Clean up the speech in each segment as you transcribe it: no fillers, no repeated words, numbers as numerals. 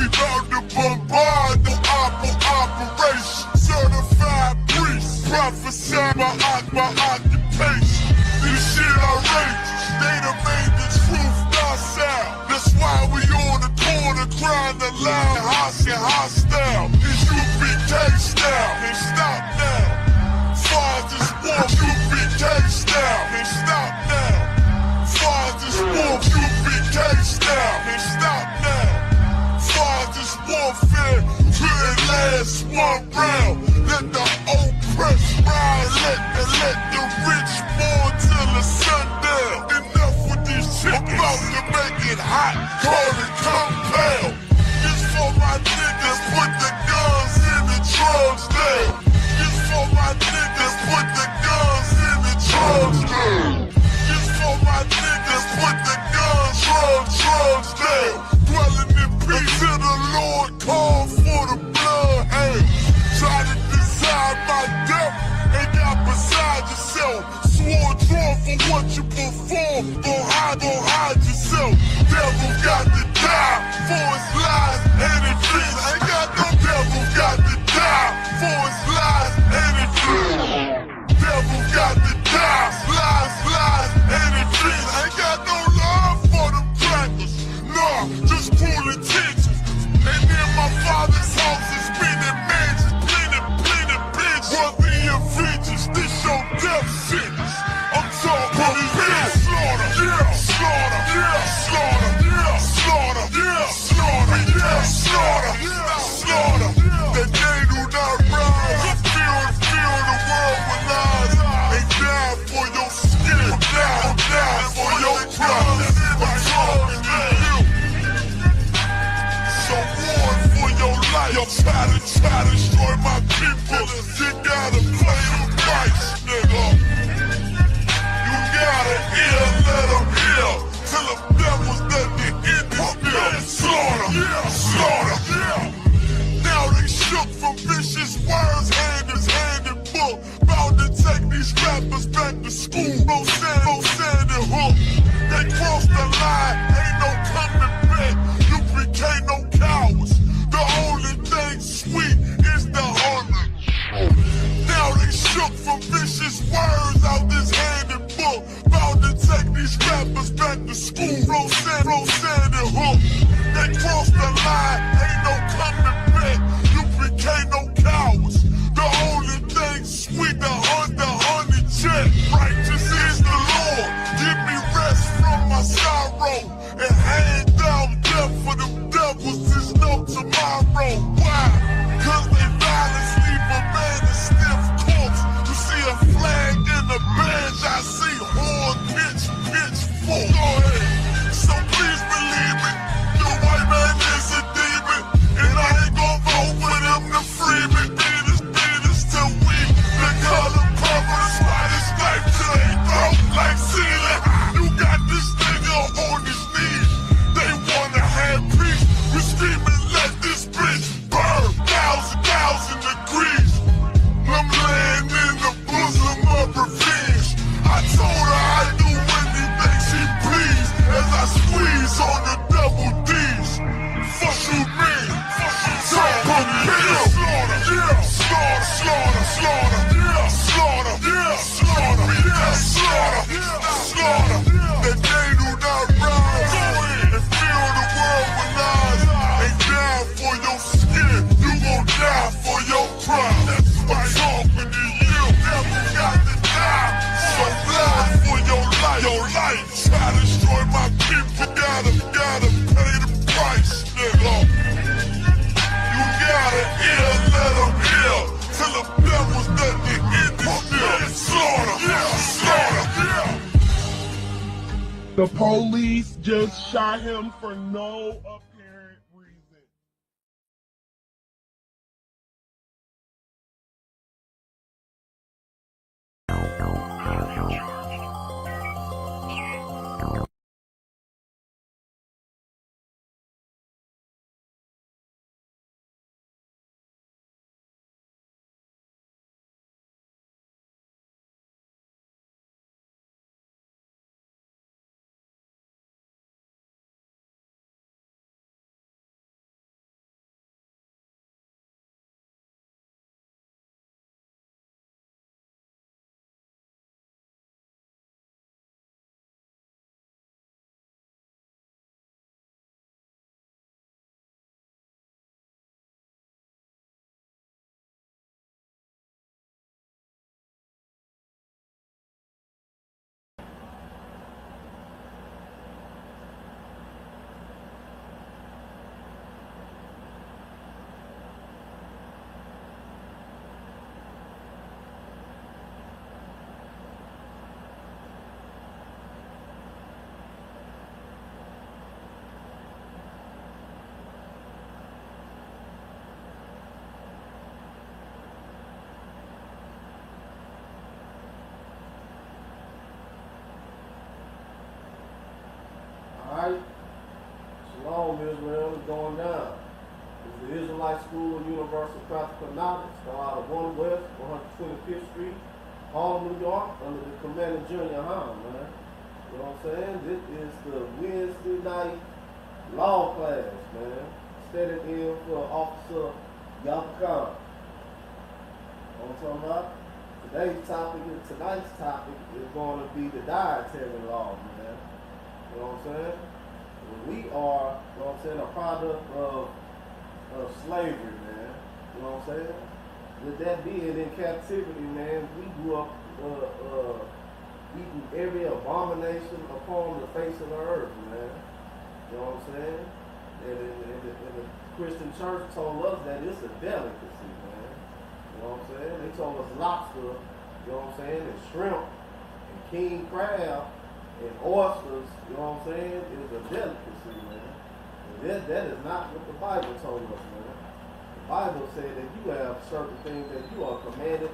bout to bombard the operation. Certified priest, prophesy my occupation. This shit outrageous, they done made the truth docile. That's why we on the corner crying aloud, hostile. I.S.U.P.K style, can't stop now. Father's war, I.S.U.P.K style, can't stop now. Father's war, I.S.U.P.K style, can't stop now. Father's warfare to the last one round. Let the oppressed rise, let the rich mourn till the sundown. Enough with these chickens, about to make it hot, call it compound. This for my niggas, put the guns in the drugs down. This for my niggas, put the guns in the drugs down. This for my niggas, put the guns, drugs down. Dwelling in peace till the Lord call for the bloodhounds. Try to decide my death and got beside yourself. Swore draw for what you perform. Gon' hide yourself. Devil got to die for his lies and his dreams. Ain't got no devil got to die for his lies and his dreams. Devil got to die, lies and his dreams. Ain't got no love for them crackers. Nah, just cruel intentions. And then my father's house is spinning mansions, plenty bitches. Worthy of vengeance, this your death sentence. I'm talking real slaughter, yeah, slaughter, yeah, slaughter, yeah, slaughter, yeah, slaughter, yeah, slaughter, yeah, slaughter. That they do not rise, fill the world with lies. They die for your skin, die for your pride. I'm talking to you. So warn for your life. Yo, try to destroy my people. You gotta play the price, nigga. You gotta hear, let them hear. Till the devil's let the end is slaughter, slaughter. Now they shook from vicious words, hand in book. Bound to take these rappers back to school. No sand and hook. They crossed the line, ain't no coming back. You became no cowards. The only thing sweet is the honor. Now they shook from vicious words out this hand and book. Bound to take these rappers back to school. No sand and hook. They crossed the line, ain't no coming back. You became no cowards. The only thing sweet, the honey jet. Righteous is the Lord. Give me rest from my sorrow and hand down death for them devils. There's no tomorrow. Why? Cause they violence leave a man a stiff corpse. You see a flag in the bench, I see horn, pitch full. Go ahead. So please believe me, the white man is a demon, and I ain't gon' vote for them to free me. Beat us till we the color purple. That's why this life till they throat like ceiling. You got this nigga on his knees. They wanna have peace. We screaming, let this bitch burn. Thousand degrees. I'm laying in the bosom of revenge. I told her I'd do anything she please as I squeeze on the double D's. Fuck you mean? Talk on the hill. Yeah, slaughter. Yeah, slaughter. Yeah, slaughter. Yeah, slaughter. That they do not rise and fill the world with lies. They die for your skin. You gon' die for your pride. I'm talking to you. Never got to die. So lie for your life. Try to destroy my people. Gotta pay the price, nigga. You gotta hear, let them hear. Till the devil's let the end is slaughter. The police just shot him for no apparent reason. Alright? Shalom, Israel is going down. It's the Israelite School of Universal Practical Knowledge, out of 1 West, 125th Street, Harlem, New York, under the command of Junior YAHANNA, man. You know what I'm saying? This is the Wednesday night law class, man. Standing in for Officer Y.A.H.N.N.A. You know what I'm talking about? Tonight's topic is going to be the dietary law, man. You know what I'm saying? We are, you know what I'm saying, a product of slavery, man. You know what I'm saying? With that being in captivity, man, we grew up eating every abomination upon the face of the earth, man. You know what I'm saying? And the Christian church told us that it's a delicacy, man. You know what I'm saying? They told us lobster, you know what I'm saying, and shrimp, and king crab, and oysters, you know what I'm saying, is a delicacy, man. And that is not what the Bible told us, man. The Bible said that you have certain things that you are commanded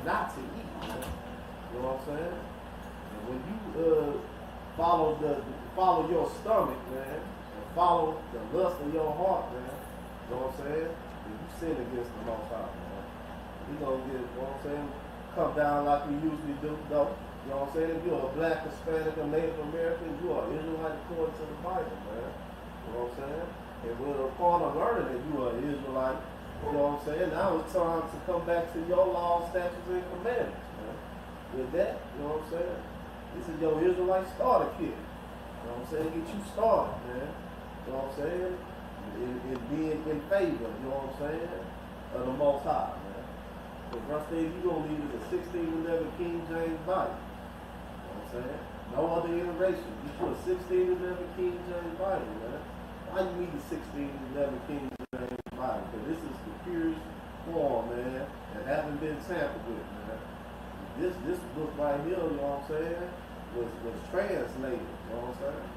not to eat, man. You know what I'm saying? And when you follow your stomach, man, and follow the lust of your heart, man, you know what I'm saying? Then you sin against the Most High, man. We gonna get, you know what I'm saying, come down like we usually do, though. You know what I'm saying? If you're a black, Hispanic, or Native American, you are Israelite according to the Bible, man. You know what I'm saying? And we're upon a learning that you are Israelite, you know what I'm saying? Now it's time to come back to your laws, statutes, and commandments, man. With that, you know what I'm saying? This is your Israelite starter kit. You know what I'm saying? Get you started, man. You know what I'm saying? In being in favor, you know what I'm saying? Of the Most High, man. The first thing you're going to need is a 1611 King James Bible. You know what I'm saying? No other iteration. You put a 1611 King James Bible, man. Why you need a 1611 King James Bible? Because this is the purest form, man, that haven't been tampered with, man. This book right here, you know what I'm saying, was translated, you know what I'm saying?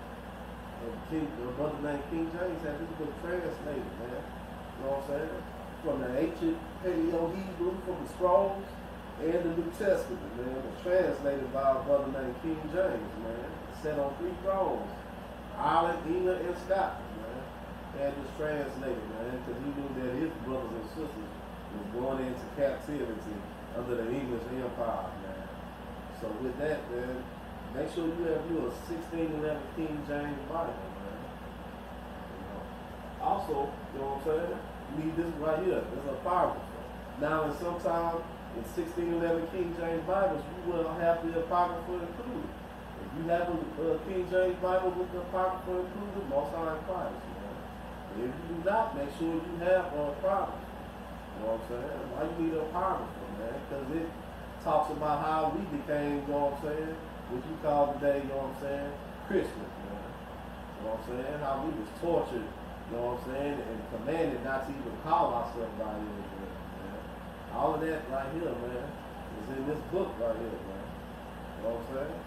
And the brother named King James had this book translated, man. You know what I'm saying? From the ancient Paleo-Hebrew, from the scrolls, and the New Testament, man. It was translated by a brother named King James, man. It sat on 3 thrones, Ireland, England, and Scotland, man. They had this translated, man, because he knew that his brothers and sisters was going into captivity under the English Empire, man. So with that, man, make sure you have a 1611 King James Bible, man. You know. Also, you know what I'm saying? You need this right here. This is a apocrypha. Now, sometimes in 1611 King James Bibles, you will have the apocrypha included. If you have a King James Bible with the apocrypha included, most are in Christ, man. If you do not, make sure you have a apocrypha. You know what I'm saying? Why you need an apocrypha, man? Because it talks about how we became, you know what I'm saying, what you call today, you know what I'm saying, Christians, man. You know what I'm saying? How we was tortured, you know what I'm saying, and commanded not to even call ourselves by Israel, man. All of that right here, man, is in this book right here, man. You know what I'm saying?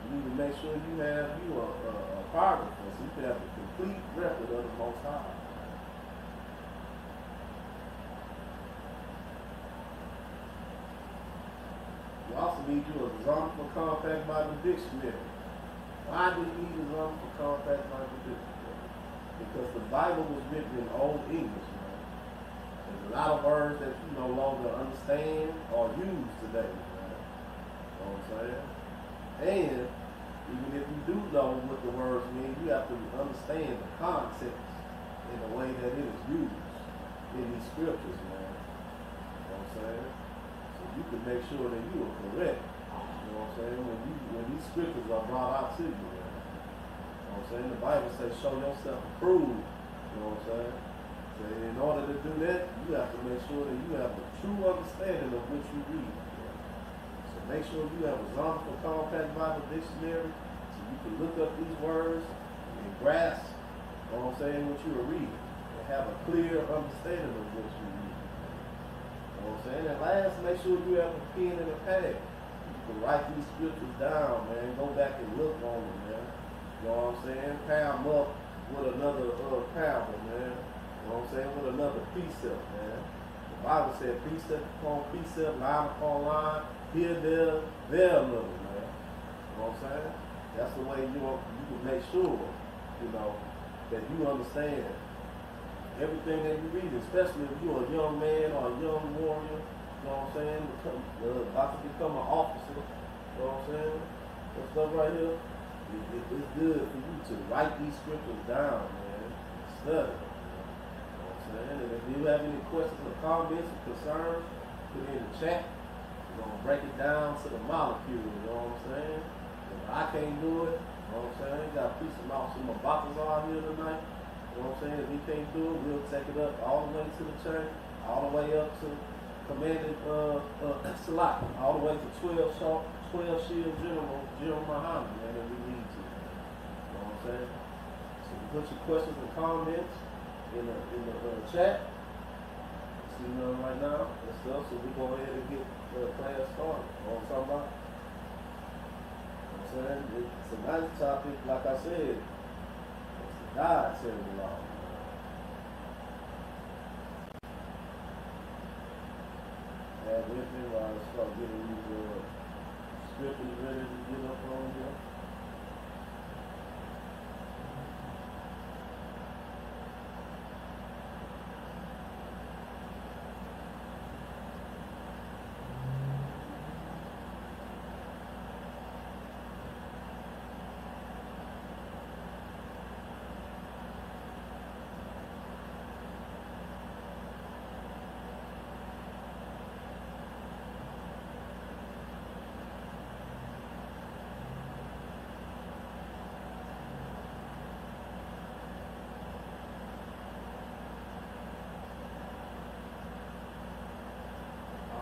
You need to make sure you have a apocrypha so you can have a complete record of the Most High. You also need you a Zondervan Compact Bible Dictionary. Why do you need a Zondervan Compact Bible Dictionary? Because the Bible was written in Old English, man. There's a lot of words that you no longer understand or use today, man. You know what I'm saying? And even if you do know what the words mean, you have to understand the context in the way that it is used in these scriptures, man. You know what I'm saying? You can make sure that you are correct. You know what I'm saying? When these scriptures are brought out to you, man. You know what I'm saying? The Bible says, show yourself approved. You know what I'm saying? So in order to do that, you have to make sure that you have a true understanding of what you read. Man. So make sure you have a Zondervan Compact Bible Dictionary so you can look up these words and grasp, you know what I'm saying, what you are reading. And have a clear understanding of what you read. You know what I'm saying? And last, make sure you have a pen and a pad. You can write these scriptures down, man. Go back and look on them, man. You know what I'm saying? Pair them up with another parable, man. You know what I'm saying? With another precept, man. The Bible said precept upon precept, line upon line, here, there a little, man. You know what I'm saying? That's the way you can make sure, that you understand everything that you read, especially if you're a young man or a young warrior, about to become an officer, that stuff right here, it's good for you to write these scriptures down, man, study, and if you have any questions or comments or concerns, put it in the chat. We're going to break it down to the molecule, you know what I'm saying? If I can't do it, you know what I'm saying? Got a piece of mouth, some Mabakas on here tonight, you know what I'm saying? If we can't do it, we'll take it up all the way to the chain, all the way up to Commandant SKYPE, all the way to 12 Shield General YAHANNA, man, if we need to. You know what I'm saying? So put your questions and comments in the chat. See none right now and stuff, so we go ahead and get the class started. You know what I'm talking about? You know what I'm saying? It's a nice topic, like I said. It's the dietary law. Have with me while I start getting these scriptures ready to get up on here.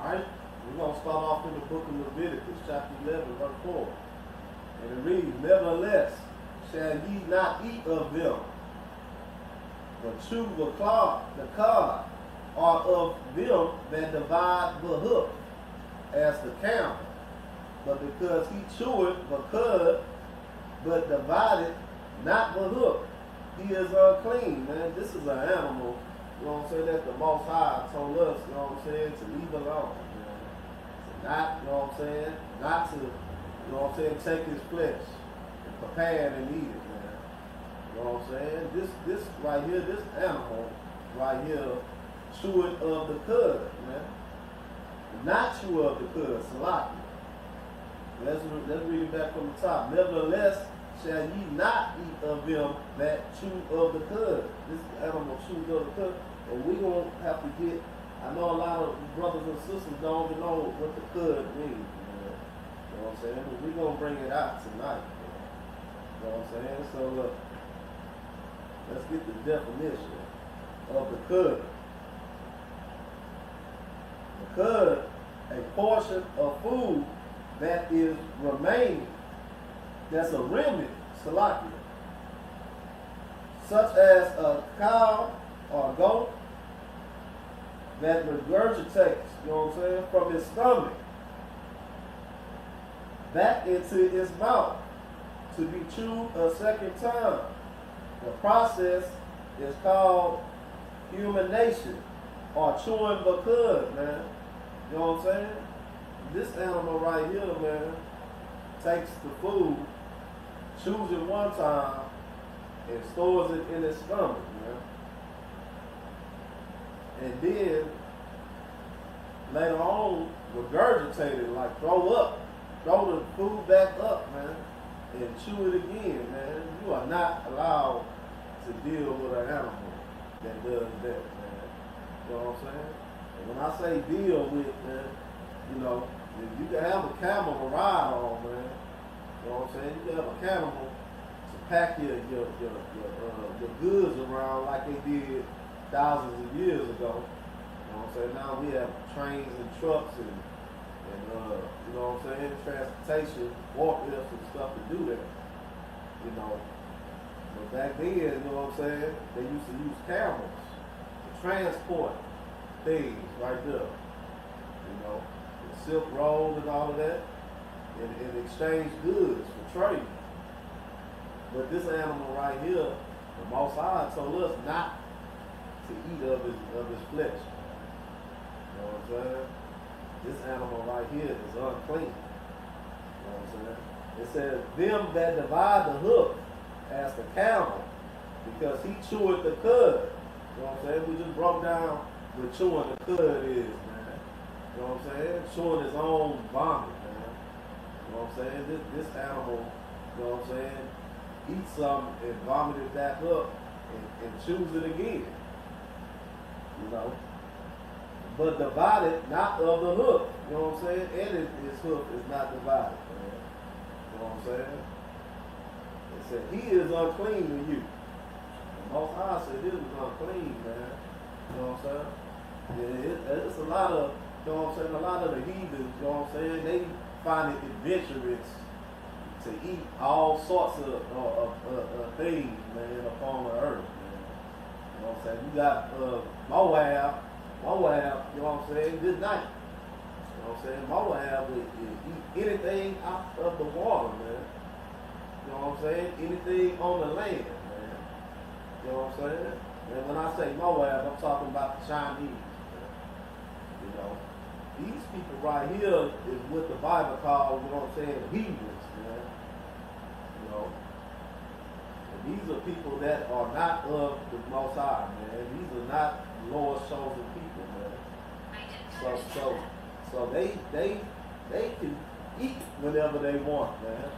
Alright, we're going to start off in the book of Leviticus, chapter 11, verse 4. And it reads, Nevertheless, shall ye not eat of them, but chew the cod, or of them that divide the hook, as the camel. But because he cheweth the cud, but divided not the hook, he is unclean. Man, this is an animal, you know what I'm saying, that the Most High told us, you know what I'm saying, to leave alone. To not, you know what I'm saying, not to, you know what I'm saying, take his flesh and prepare it and eat it, man. You know what I'm saying? This right here, this animal right here, chewing of the cud, man. Not chew of the cud, salaki. Let's read it back from the top. Nevertheless, shall ye not eat of them that chew of the cud. This animal chews of the cud. And we're going to have to get, I know a lot of brothers and sisters don't even know what the cud means. You know what I'm saying? But we're going to bring it out tonight. You know what I'm saying? So look, let's get the definition of the cud. The cud, a portion of food that is remaining, that's a remnant, salakia, such as a cow or a goat that regurgitates, you know what I'm saying, from its stomach back into its mouth to be chewed a second time. The process is called humanation or chewing the cud, man. You know what I'm saying? This animal right here, man, takes the food, chews it one time, and stores it in its stomach, man. And then later on, regurgitate it, like throw the food back up, man, and chew it again, man. You are not allowed to deal with an animal that does that, man. You know what I'm saying? And when I say deal with, man, you know, you can have a camel to ride on, man. You know what I'm saying? You can have a camel to pack your goods around like they did thousands of years ago. You know what I'm saying? Now we have trains and trucks and you know what I'm saying, transportation, forklifts and stuff to do that. You know. But back then, you know what I'm saying, they used to use camels to transport things right there. You know, the Silk Road and all of that, and exchange goods for trade. But this animal right here, the Most High told us not to eat of his flesh. You know what I'm saying? This animal right here is unclean. You know what I'm saying? It says, them that divide the hoof as the camel, because he cheweth the cud. You know what I'm saying? We just broke down what chewing the cud is, man. You know what I'm saying? Chewing his own vomit, man. You know what I'm saying? This animal, you know what I'm saying, eats something and vomit it back up and chews it again. You know? But divided not of the hoof. You know what I'm saying? And his hoof is not divided, man. You know what I'm saying? It said, he is unclean to you. The Most High said this was unclean, man. You know what I'm saying? Yeah, it's a lot of, you know what I'm saying, a lot of the heathens, you know what I'm saying, they find it adventurous to eat all sorts of things, man, upon the earth, man. You know what I'm saying? You got Moab, you know what I'm saying, good night. You know what I'm saying? Moab will eat anything out of the water, man. You know what I'm saying? Anything on the land, man. You know what I'm saying? And when I say Moab, I'm talking about the Chinese, man. You know? These people right here is what the Bible calls, you know what I'm saying, heathens, man. You know? And these are people that are not of the Most High, man. These are not Lord's chosen people, man. So they can eat whatever they want, man.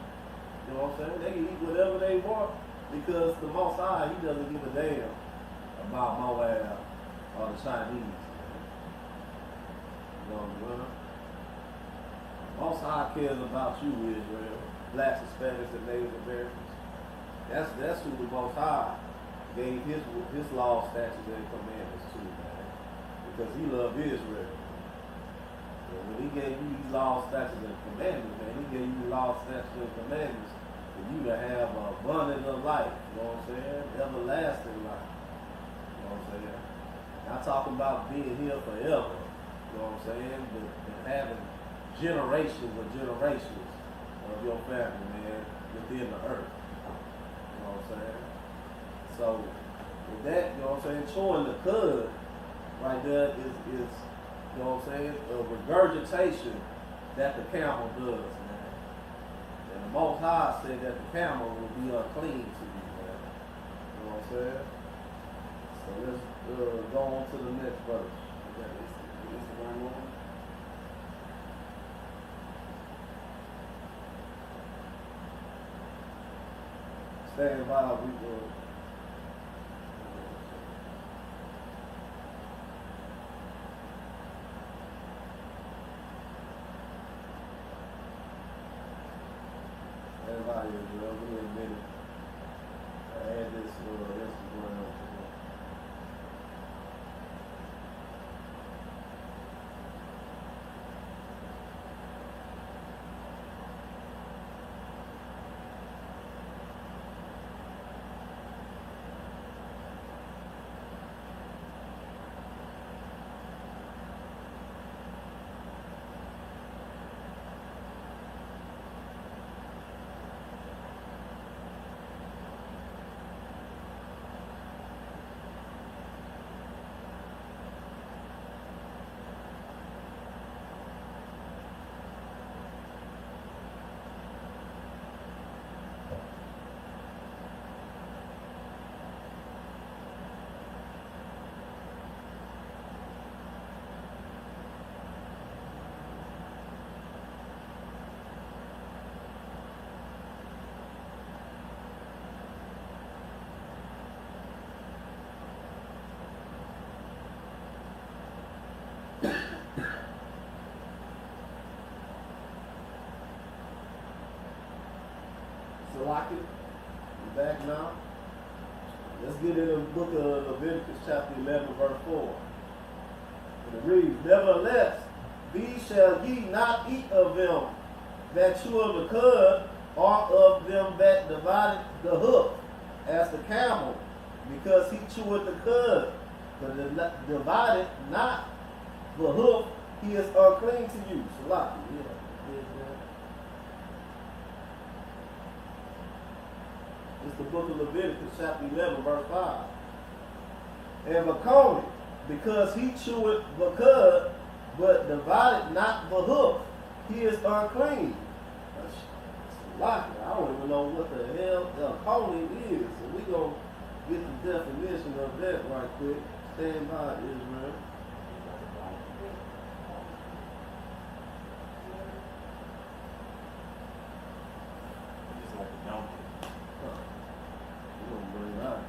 You know what I'm saying? They can eat whatever they want because the Most High, he doesn't give a damn about Moab or the Chinese. You know what I'm saying? Most High cares about you, Israel. Blacks, Hispanics, and Native Americans. That's who the Most High gave his law, statutes, and commandments to, man. Because he loved Israel. And when he gave you these laws, statutes, and commandments, man, he gave you laws, statutes, and commandments for you to have an abundance of life. You know what I'm saying? Everlasting life. You know what I'm saying? Not talking about being here forever. You know what I'm saying? But having generations of your family, man, within the earth. You know what I'm saying? So, with that, you know what I'm saying, chewing the cud right there is you know what I'm saying, a regurgitation that the camel does, man. And the Most High said that the camel will be unclean to you, man. You know what I'm saying? So let's go on to the next verse. Is the one more? Stand by, we will. Stand by, Israel. Give me a minute. I add this Instagram. Salaki, we're back now. Let's get in the book of Leviticus chapter 11 verse 4. And it reads, nevertheless, these shall ye not eat of them that chew of the cud, or of them that divided the hoof, as the camel, because he cheweth the cud, but divided not the hoof, he is unclean to you. Salaki, yeah. It's the book of Leviticus, chapter 11, verse 5. And Beaumont, because he cheweth the cud, but divided not the hoof, he is unclean. Like it. I don't even know what the hell the opponent is. So we gonna get the definition of that right quick. Stand by, Israel. Just like a donkey. We're gonna bring it out.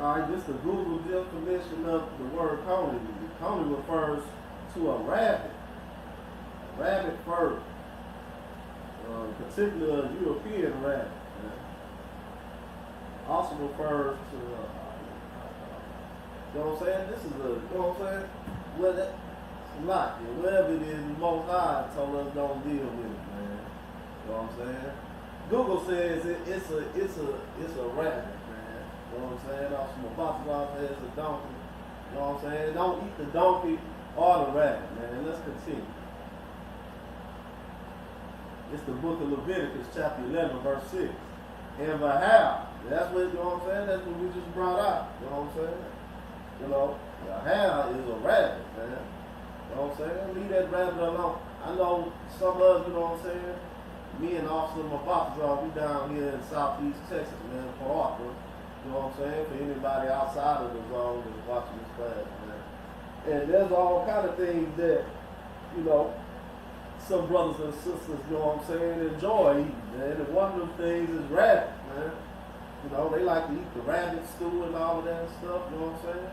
Alright, this is the Google definition of the word coney. The coney refers to a rabbit fur, particularly a European rabbit. Also refers to, you know what I'm saying? This is a, you know what I'm saying? Well, that, it's not, whatever it is, the Most High told us don't deal with it, man. You know what I'm saying? Google says it's a rabbit, man. You know what I'm saying? Also, my boss says it's a donkey. You know what I'm saying? Don't eat the donkey or the rabbit, man. Let's continue. It's the book of Leviticus, chapter 11, verse 6. And Vahal, that's what, you know what I'm saying? That's what we just brought out. You know what I'm saying? You know, Vahal is a rabbit, man. You know what I'm saying? Leave that rabbit alone. I know some of us, you know what I'm saying? Me and Officer Mabatazar, we down here in Southeast Texas, man, Port Arthur. You know what I'm saying? For anybody outside of the zone that's watching this class, man. And there's all kind of things that, you know, some brothers and sisters, you know what I'm saying, enjoy eating, man. And one of them things is rabbit, man. You know, they like to eat the rabbit stew and all of that stuff, you know what I'm saying?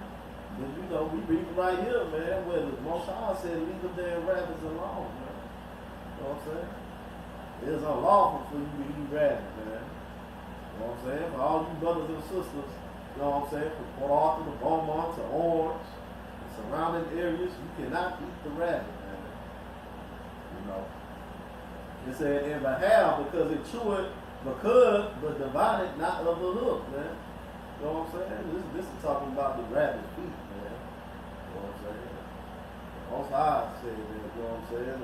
But, you know, we read right here, man, where the Most High said, leave the damn rabbits alone, man. You know what I'm saying? It is unlawful for you to eat rabbit, man. You know what I'm saying? For all you brothers and sisters, you know what I'm saying, from Port Arthur to Beaumont to Orange, and surrounding areas, you cannot eat the rabbit, man. You know. It said in Vahal because it chewed but divided not of the hook, man. You know what I'm saying? This is talking about the rabbit feet, man. You know what I'm saying? Most High said that, you know what I'm saying?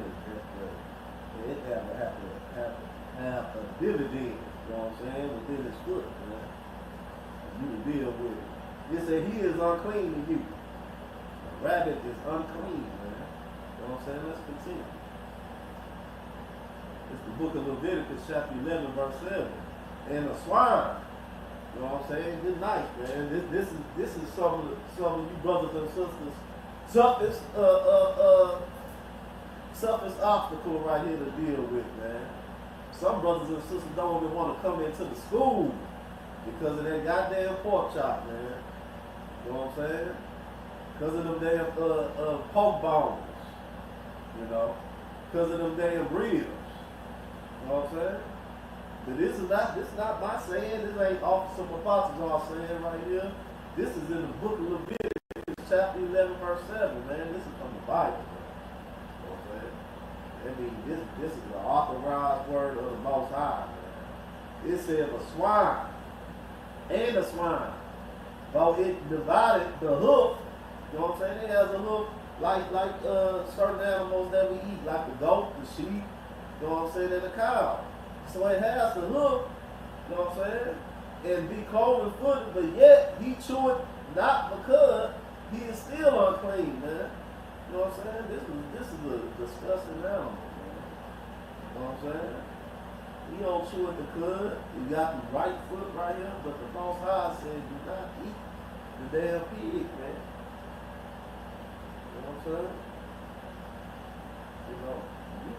It have a dividend, you know what I'm saying, within his foot, man. You to deal with it. It said he is unclean to you. A rabbit is unclean, man. You know what I'm saying? Let's continue. It's the book of Leviticus, chapter 11, verse 7. And a swine. You know what I'm saying? Good night, man. This is some of you brothers and sisters toughest obstacle right here to deal with, man. Some brothers and sisters don't even want to come into the school because of that goddamn pork chop, man. You know what I'm saying? Because of them damn pork bones. You know? Because of them damn ribs. You know what I'm saying? But this is not my saying. This ain't Officer Mabatazar saying right here. This is in the book of Leviticus, chapter 11, verse 7, man. This is from the Bible, man. You know what I'm saying? I mean, this is the authorized word of the Most High, man. It says a swine and a swine. Though it divided the hoof, you know what I'm saying? It has a hoof like certain animals that we eat, like the goat, the sheep, you know what I'm saying, and the cow. So it has the hoof, you know what I'm saying, and be cloven-footed, but yet he chew it not because he is still unclean, man. You know what I'm saying? This is a disgusting animal, man. You know what I'm saying? He don't chew at the cud. He got the right foot right here, but the Most High said, do not eat the damn pig, man. You know what I'm saying? You know, you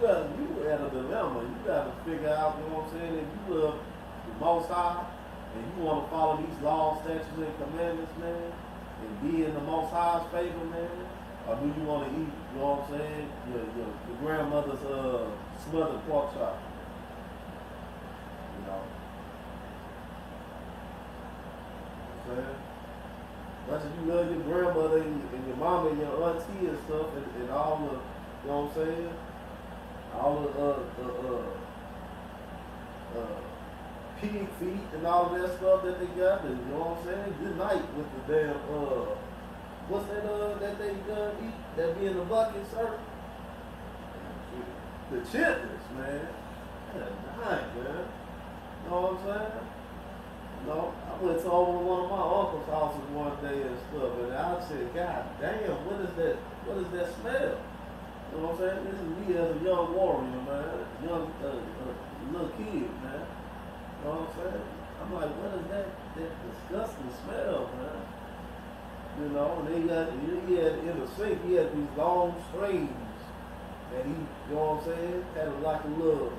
at a dilemma. You got to figure out, you know what I'm saying, if you love the Most High and you want to follow these laws, statutes, and commandments, man, and be in the Most High's favor, man, or do you want to eat, you know what I'm saying, your grandmother's smothered pork chop? You know. You know what I'm saying? Much as you love your grandmother and your mama and your auntie and stuff and all the, you know what I'm saying? All the pig feet and all of that stuff that they got, and you know what I'm saying? Good night with the damn what's that they eat that be in the bucket, sir? The chitlins, man. Good night, man. You know what I'm saying? You know, I went to over one of my uncle's houses one day and stuff, and I said, God damn, what is that smell? You You know what I'm saying? This is me as a young warrior, man. Young, little kid, man. You know what I'm saying? I'm like, what is that disgusting smell, man? You know, and he had in the sink, he had these long strings that he, you know what I'm saying, had like a little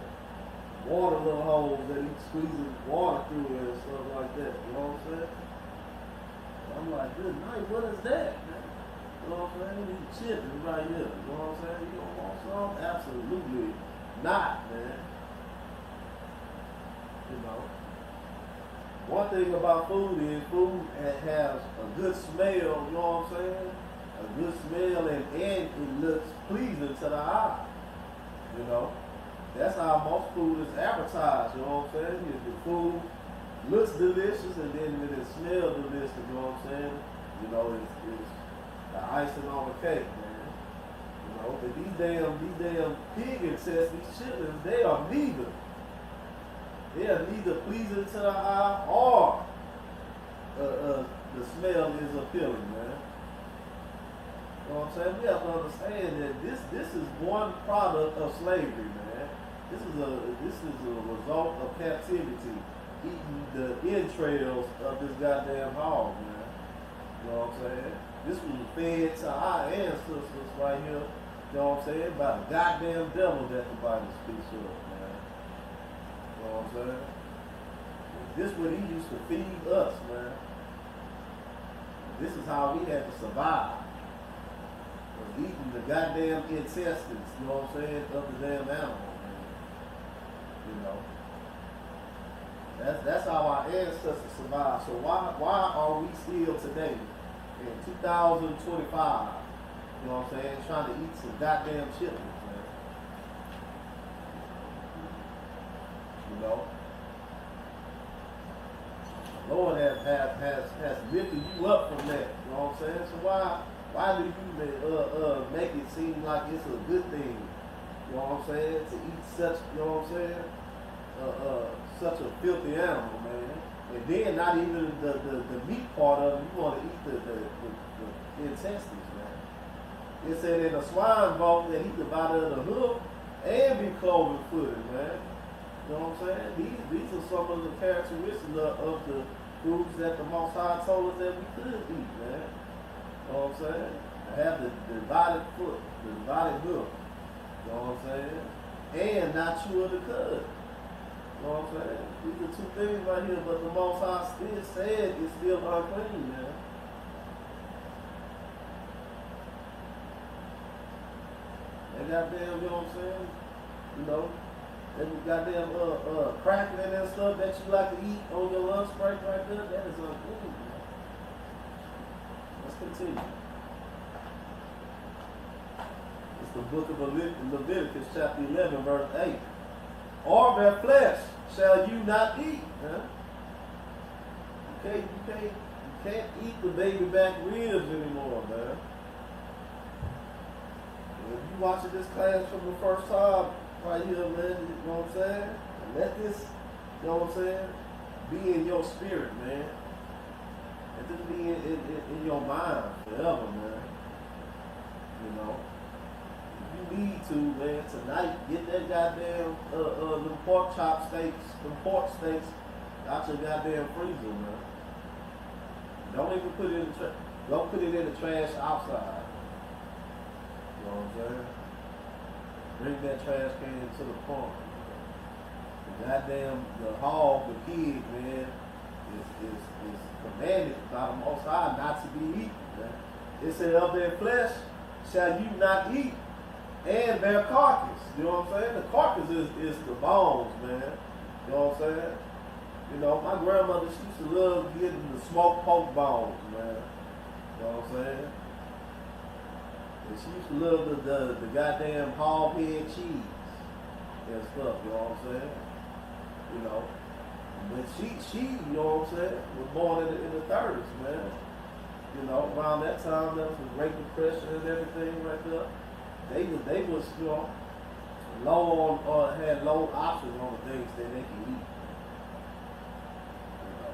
water little holes that he squeezes water through it and stuff like that, you know what I'm saying? I'm like, good night, what is that, man? You know what I'm saying? He's chipping right here, you know what I'm saying? You don't want some? Absolutely not, man. You know. One thing about food is food has a good smell, you know what I'm saying? A good smell and it looks pleasing to the eye. You know? That's how most food is advertised, you know what I'm saying? If the food looks delicious and then when it smells delicious, you know what I'm saying? You know, it's the icing on the cake, man. You know, but these damn pig intestines, these chitlins, they are neither. They are neither pleasing to the eye or the smell is appealing, man. You know what I'm saying? We have to understand that this is one product of slavery, man. This is a result of captivity, eating the entrails of this goddamn hog, man. You know what I'm saying? This was fed to our ancestors right here, you know what I'm saying, by the goddamn devil that the Bible speaks of, man. You know what I'm saying? This is what he used to feed us, man. This is how we had to survive. Was eating the goddamn intestines, you know what I'm saying, of the damn animal, man. You know. That's how our ancestors survived. So why are we still today in 2025, you know what I'm saying, trying to eat some goddamn chitlins, man? You know? The Lord has lifted you up from that, you know what I'm saying? So why do you make it seem like it's a good thing, you know what I'm saying, to eat such, you know what I'm saying, such a filthy animal, man? And then not even the meat part of it, you want to eat the intestines, man. It said in a swine vault that he could bite of the hoof and be cloven footed, man. You know what I'm saying? These are some of the characteristics of the foods that the Most High told us that we could eat, man. You know what I'm saying? To have the divided foot, the divided hoof. You know what I'm saying? And not chew of the cud. You know what I'm saying? These are two things right here, but the Most High still said it's still unclean, man. They goddamn, you know what I'm saying? You know, that goddamn crackling and stuff that you like to eat on your lunch break right there, that is unclean, man. Let's continue. It's the book of Leviticus, chapter 11, verse 8. Or their flesh shall you not eat, huh? You can't eat the baby back ribs anymore, man. If you watching this class from the first time right here, man, you know what I'm saying? Let this, you know what I'm saying, be in your spirit, man. Let this be in your mind forever, man. You know. You need to, man, tonight, get that goddamn them pork steaks out your goddamn freezer, man. Don't even put it in the trash. Don't put it in the trash outside. You know what I'm saying? Bring that trash can to the farm. The hog, the pig, man, is commanded by the Most High not to be eaten, man. It said, of their flesh shall you not eat. And their carcass, you know what I'm saying? The carcass is the bones, man. You know what I'm saying? You know, my grandmother, she used to love getting the smoked pork bones, man. You know what I'm saying? And she used to love the goddamn hog head cheese and stuff, you know what I'm saying? You know. But she, you know what I'm saying, was born in the 30s, man. You know, around that time, there was the Great Depression and everything right there. They was, you know, low on, had low options on the things that they can eat. You know.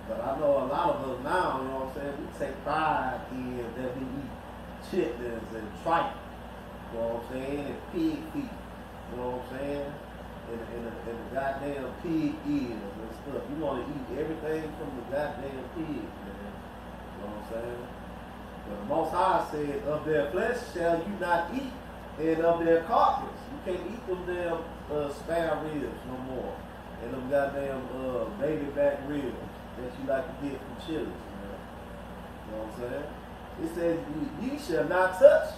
But I know a lot of us now, you know what I'm saying, we take pride in that we eat chitlins and tripe, you know what I'm saying, and pig feet, you know what I'm saying, and the goddamn pig ears and stuff. You want to eat everything from the goddamn pig, man. You know what I'm saying? But the Most High said, of their flesh shall you not eat, and of their carcass. You can't eat them damn spare ribs no more. And them goddamn baby back ribs that you like to get from Chili's, man. You know what I'm saying? It says, ye shall not touch.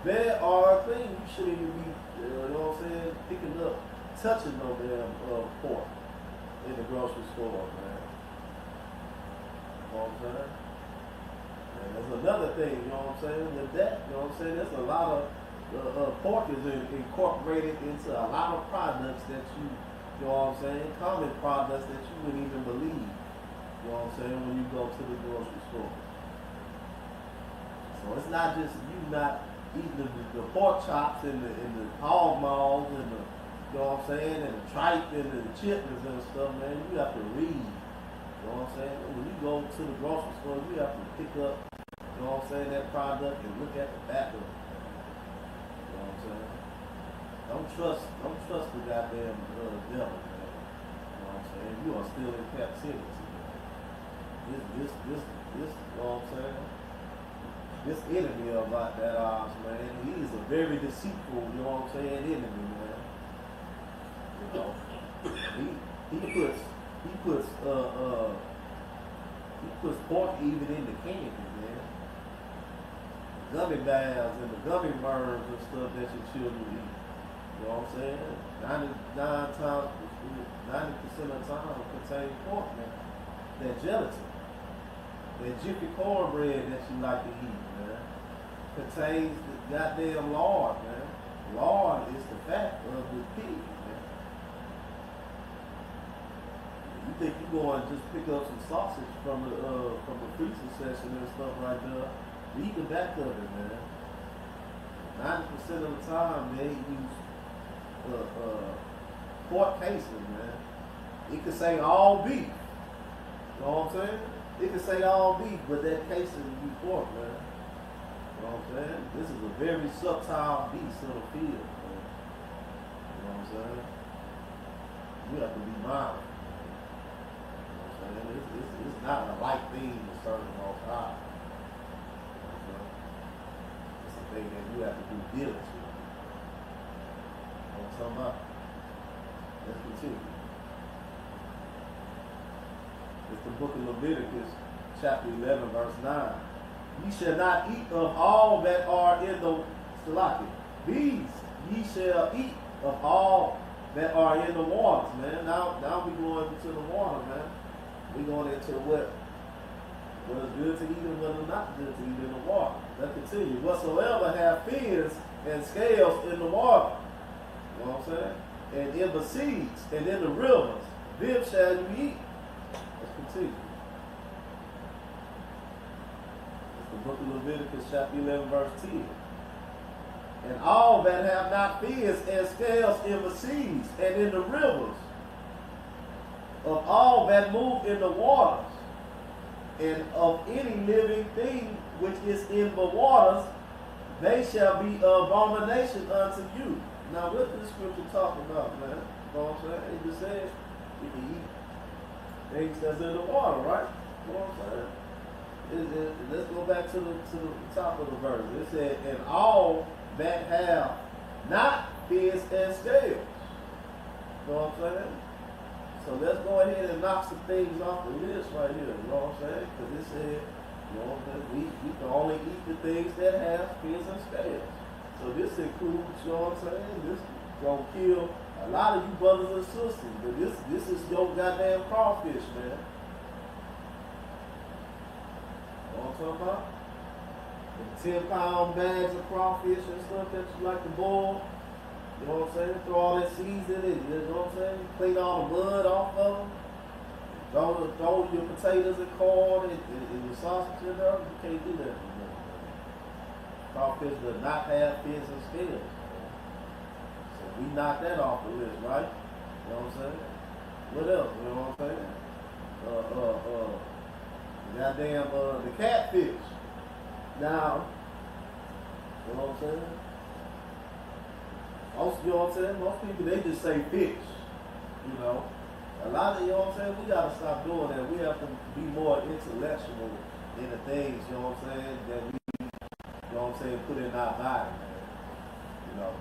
There are things you shouldn't even be, you know what I'm saying, picking up, touching no damn pork in the grocery store, man. You know what I'm saying? And there's another thing, you know what I'm saying, with that, you know what I'm saying, there's a lot of pork is incorporated into a lot of products that you know what I'm saying, common products that you wouldn't even believe, you know what I'm saying, when you go to the grocery store. So it's not just you not eating the pork chops and the hog maws and the, you know what I'm saying, and the tripe and the chitlins and stuff, man. You have to read, you know what I'm saying. When you go to the grocery store, you have to pick up, you know what I'm saying, that product and look at the back of it. You know what I'm saying? Don't trust the goddamn devil, man. You know what I'm saying? You are still in captivity. This, you know what I'm saying? This enemy of that ours, man, he is a very deceitful, you know what I'm saying, enemy, man. You know, he puts pork even in the candy, man. Gummy bears and the gummy worms and stuff that your children eat. You know what I'm saying? 90% of the time contain pork, man. That gelatin. That jiffy cornbread that you like to eat, man, contains the goddamn lard, man. Lard is the fat of the pig, man. You think you go and just pick up some sausage from the freezer section and stuff right there? Eat the back of it, man. 90% of the time they use pork casing, man. It could say all beef. You know what I'm saying? It can say all beef, but that casing would be pork, man. You know what I'm saying? This is a very subtle beast in the field, man. You know what I'm saying? You have to be mindful. You know what I'm saying? It's not a light thing to serve the Most High. You know what I'm saying? It's a thing that you have to do diligently. You know what I'm talking about? Let's continue. It's the book of Leviticus, chapter 11, verse 9. Ye shall not eat of all that are in the Shalaki. These ye shall eat of all that are in the waters, man. Now we going into the water, man. We going into what is good to eat and what is not good to eat in the water. Let's continue. Whatsoever have fins and scales in the water, you know what I'm saying? And in the seas and in the rivers, them shall you eat. Let's continue. It's the book of Leviticus, chapter 11, verse 10. And all that have not fins and scales in the seas and in the rivers, of all that move in the waters, and of any living thing which is in the waters, they shall be abomination unto you. Now, what does the scripture talk about, man? You know what I'm saying? It just says you can eat things that's in the water, right? You know what I'm saying? Let's go back to the top of the verse. It said, and all that have not fins and scales. You know what I'm saying? So let's go ahead and knock some things off the list right here. You know what I'm saying? Because it said, you know what I'm saying, we can only eat the things that have fins and scales. So this includes, you know what I'm saying? This is gonna kill a lot of you brothers and sisters. But this is your goddamn crawfish, man. You know what I'm talking about? The 10-pound bags of crawfish and stuff that you like to boil. You know what I'm saying? Throw all that seasoning in it. You know what I'm saying? Clean all the mud off of them. Throw your potatoes and corn and your sausage in there. You can't do that anymore. Crawfish does not have fins and scales. So we knock that off the list, right? You know what I'm saying? What else? You know what I'm saying? The catfish. Now, You know what I'm saying? Most, you know what I'm saying? Most people, they just say fish. You know? A lot of, you know what I'm saying? We gotta stop doing that. We have to be more intellectual in the things, you know what I'm saying, that we, you know what I'm saying, put in our body, man. You know?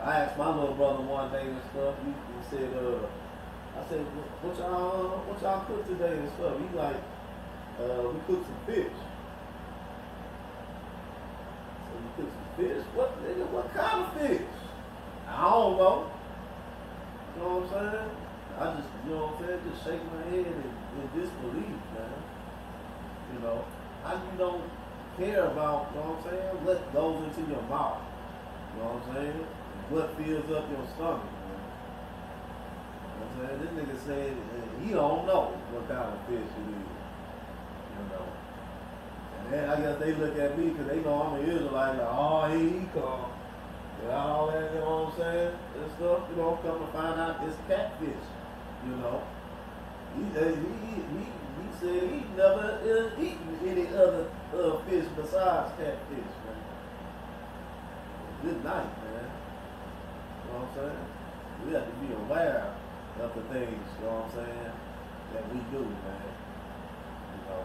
I asked my little brother one day and stuff, he said, I said, what y'all cook today and stuff? He like, we cooked some fish. So we cooked some fish? What, nigga, what kind of fish? I don't know. You know what I'm saying? I just, you know what I'm saying, just shake my head in disbelief, man. You know, how you don't care about, you know what I'm saying, what goes into your mouth. You know what I'm saying? And what fills up your stomach, man. You know what I'm saying? This nigga said he don't know what kind of fish it is. You know. And then I guess they look at me because they know I'm an Israelite, like, oh, here he come. And all that, you know what I'm saying? And stuff, you know, come to find out it's catfish. You know. He said he never eaten any other fish besides catfish, man. Good night, man. You know what I'm saying? We have to be aware of the things, you know what I'm saying, that we do, man. You know.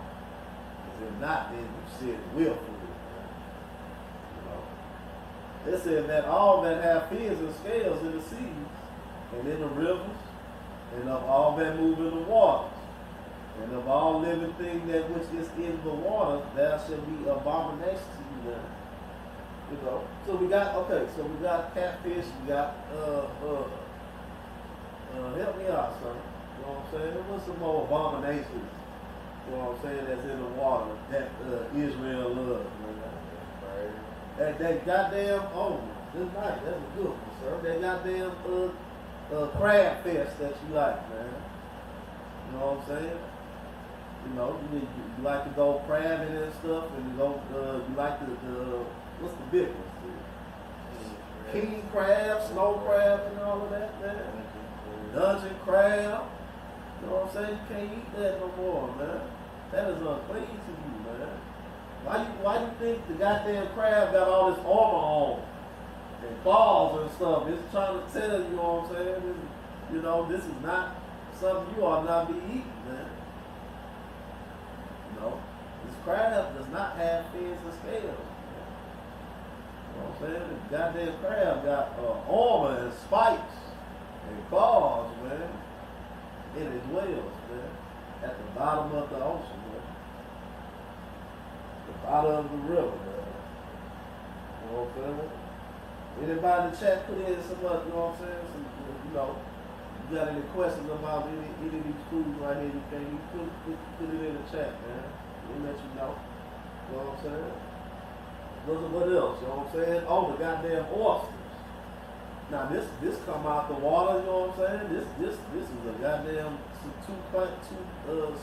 Because if not, then you said willfully, man. You know. It said that all that have fins and scales in the seas and in the rivers and of all that move in the waters and of all living thing that which is in the water, there shall be abomination to you there. You know. So we got, okay, so we got catfish, we got, help me out, son. You know what I'm saying? What's some more abominations, you know what I'm saying, that's in the water that Israel loves, man? That goddamn, oh, this night, that's a good one, sir. That goddamn crab fest that you like, man. You know what I'm saying? You know, you like to go crabbing and stuff, and you go, you like the what's the big ones? King crab, snow crab, and all of that, man. Dungeon crab. You know what I'm saying? You can't eat that no more, man. That is unclean to you, man. Why you think the goddamn crab got all this armor on and claws and stuff? It's trying to tell you, you know what I'm saying? You know, this is not something you ought not be eating, man. You know, this crab does not have fins and scales. You know what I'm saying? The goddamn crab got armor and spikes and claws, man. In its whales, man. At the bottom of the ocean, man. The bottom of the river, man. You know what I'm saying? Anybody in the chat put in some, you know what I'm saying? Some, you know, you got any questions about any of these foods right here, you can put it in the chat, man. We'll let you know. You know what I'm saying? What else? You know what I'm saying? Oh, the goddamn oysters. Now this come out the water, you know what I'm saying? This is a goddamn two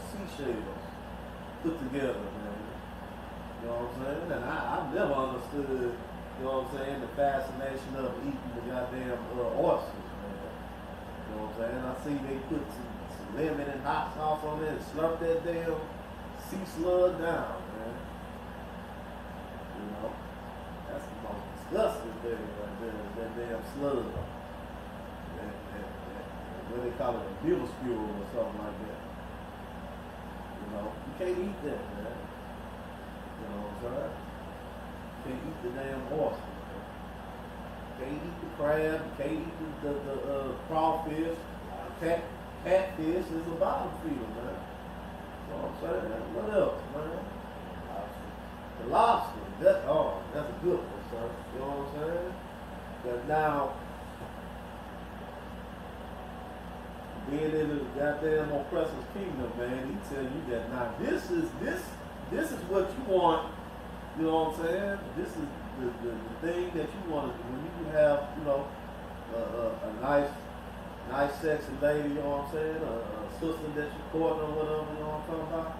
seashells put together, man. You know what I'm saying? And I've never understood, you know what I'm saying, the fascination of eating the goddamn oysters, man. You know what I'm saying? I see they put some lemon and hot sauce on it and slurp that damn sea slug down, man. You know? That's the most disgusting thing right there, is that damn slug. What they call it, a bill spew or something like that. You know? You can't eat that, man. You know what I'm saying? You can't eat the damn oyster, man. You can't eat the crab, you can't eat the crawfish. Catfish is a bottom feeder, man. You know what I'm saying? What else, man? The lobster. That's a good one, sir. You know what I'm saying? But now, being in the goddamn oppressor's kingdom, man, he tell you that now this is what you want. You know what I'm saying? This is the thing that you want when you can have, you know, a nice sexy lady, you know what I'm saying? A sister that you're courting or whatever, you know what I'm talking about?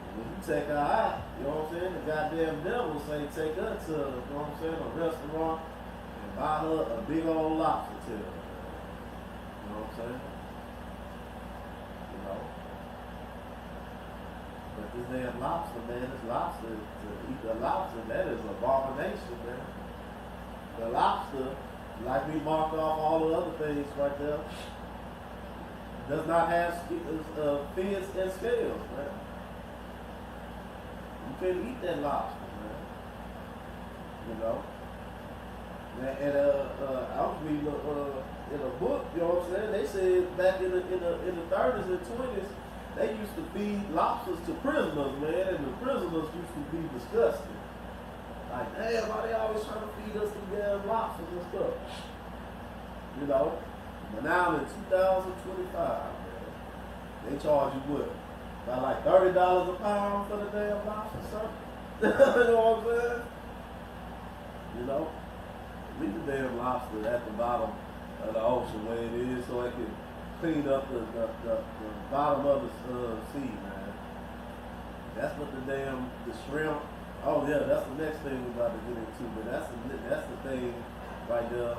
When you take her out, you know what I'm saying? The goddamn devil say take her to, you know what I'm saying, a restaurant and buy her a big old lobster tail. You know what I'm saying? You know? But this damn lobster, man. This lobster, to eat the lobster, that is an abomination, man. The lobster, like we marked off all the other things right there, does not have fins and scales, man. You can't eat that lobster, man. You know? And I was reading in a book, you know what I'm saying? They said back in the 30s and 20s, they used to feed lobsters to prisoners, man, and the prisoners used to be disgusted. Like, damn, why they always trying to feed us these damn lobsters and stuff? You know? But now in 2025, man, they charge you what? About like $30 a pound for the damn lobster, sir? You know what I'm saying? You know? Leave the damn lobster at the bottom of the ocean where it is so it can clean up the bottom of the sea, man. That's what the shrimp. Oh yeah, that's the next thing we're about to get into. But that's the thing right there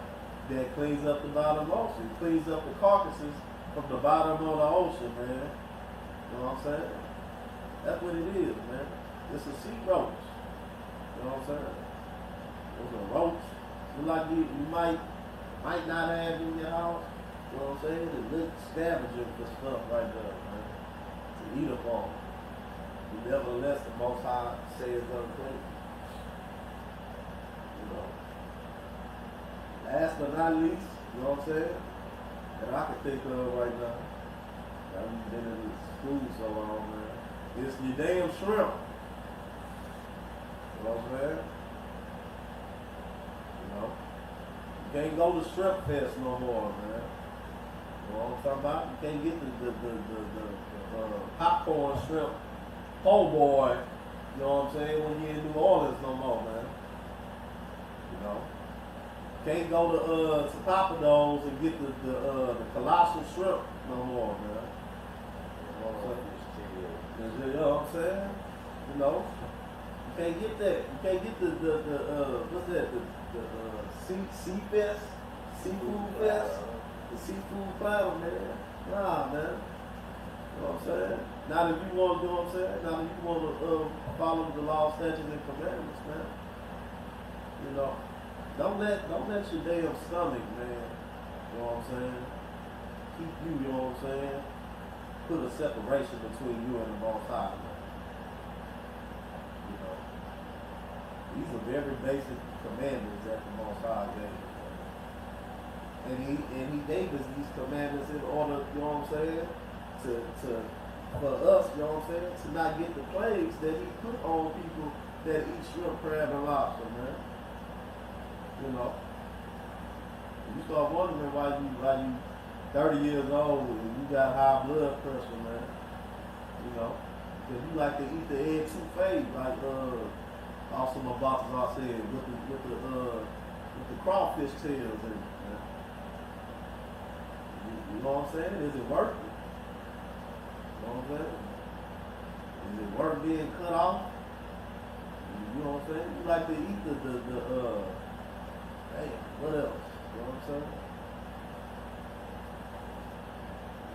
that cleans up the bottom of the ocean. It cleans up the carcasses from the bottom of the ocean, man. You know what I'm saying? That's what it is, man. It's a sea roach. You know what I'm saying? It's a roach. You like you might not have in your house. You know what I'm saying? It looks scavenging for stuff right there, man. To eat upon. But nevertheless, the Most High says unclean. You know. Last but not least, you know what I'm saying? That I can think of right now. I've been in this school so long, man. It's your damn shrimp. You know what I'm saying? You know? You can't go to Shrimp Fest no more, man. You know what I'm talking about? You can't get the popcorn shrimp po' boy, you know what I'm saying, when you're in New Orleans no more, man. You know? Can't go to Papados and get the colossal shrimp no more, man. You know what I'm saying? You know? You can't get that. You can't get what's that? The sea fest? Seafood fest? The seafood platter, man. Nah, man. You know what I'm saying? Now that you want, you know what I'm saying? Now that you want to follow the law, statutes, and commandments, man. You know? Don't let your damn stomach, man. You know what I'm saying? Keep you know what I'm saying? Put a separation between you and the Most High, man. You know? These are very basic commandments that the Most High gave us. And he gave us these commandments in order, you know what I'm saying? For us, you know what I'm saying? To not get the plagues that he put on people that eat shrimp, crab, and lobster, man. You know? And you start wondering why you 30 years old and you got high blood pressure, man. You know? Because you like to eat the etouffee, like also my boss said, with the crawfish tails in it. You know what I'm saying? Is it worth it? You know what I'm saying? Is it worth being cut off? You know what I'm saying? You like to eat hey, what else? You know what I'm saying?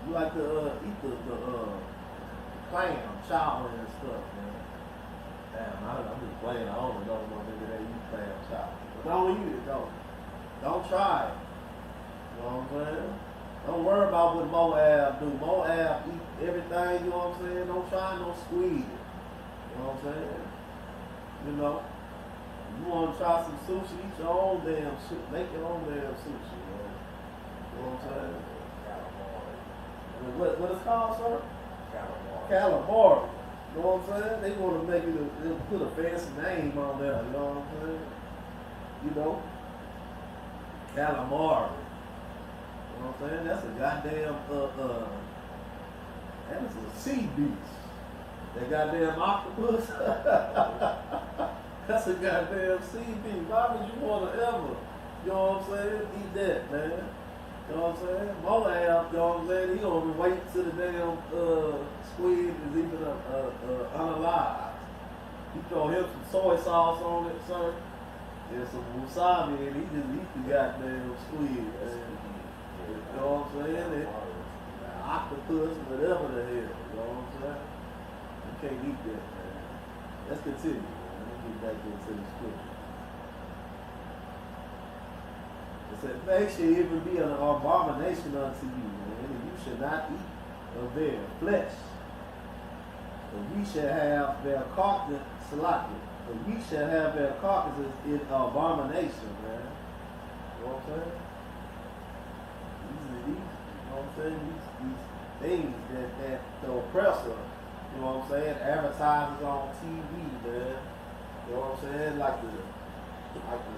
You like to eat the clam, chowder and stuff, man. Damn, I'm just playing. I don't know no nigga that eat clam chowder. But don't eat it, though. Don't try it. You know what I'm saying? Don't worry about what Moab do. Moab eat everything, you know what I'm saying? Don't try no squid. You know what I'm saying? You know? You want to try some sushi, eat your own damn shit. Make your own damn sushi, man. You know what I'm saying? What it's called, sir? Calamari. You know what I'm saying? They want to make it, they'll put a fancy name on there, you know what I'm saying? You know? Calamari. You know what I'm saying? That's a goddamn, that is a sea beast. That goddamn octopus. That's a goddamn sea beast. Why would you want to ever, you know what I'm saying, eat that, man? You know what I'm saying? Moab, you know what I'm saying? He gonna wait till the damn squid is even unalive. He throw him some soy sauce on it, sir. And some wasabi, and he just eat the goddamn squid, man. You know what I'm saying? Octopus, whatever the hell, you know what I'm saying? You can't eat that, man. Let's continue, man. Let me get back into the scripture. It said, they shall even be an abomination unto you, man, and you shall not eat of their flesh. But we shall have their carcass, but we shall have their carcasses in abomination, man. You know what I'm saying? These, you know what I'm saying? These things that the oppressor, you know what I'm saying, advertises on TV, man. You know what I'm saying? Like the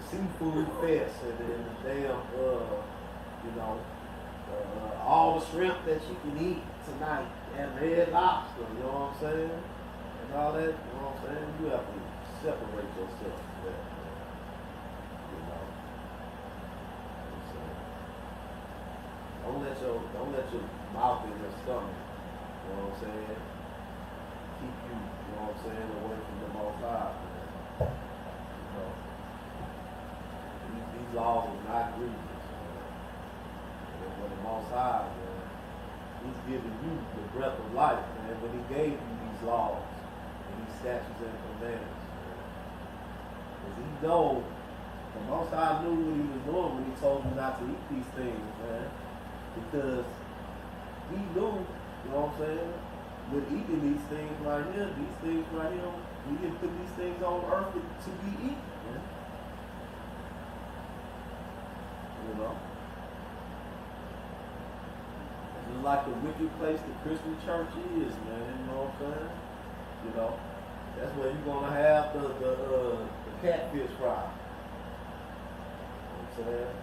seafood fest and then the damn, you know, all the shrimp that you can eat tonight and red lobster, you know what I'm saying? And all that, you know what I'm saying? You have to separate yourself from that, man. You know. Don't let your mouth in your stomach, you know what I'm saying, keep you, you know what I'm saying, away from the Most High, man. You know. These laws are not grievous, man. And when the Most High, man, He's giving you the breath of life, man, when He gave you these laws and these statutes and commandments, man. Because He knows, the Most High knew what He was doing when He told you not to eat these things, man. Because He knew, you know what I'm saying, with eating these things right here, He didn't put these things on earth to be eaten, man. You know? Just like the wicked place the Christian church is, man, you know what I'm saying? You know? That's where you're gonna have the catfish fry. You know what I'm saying?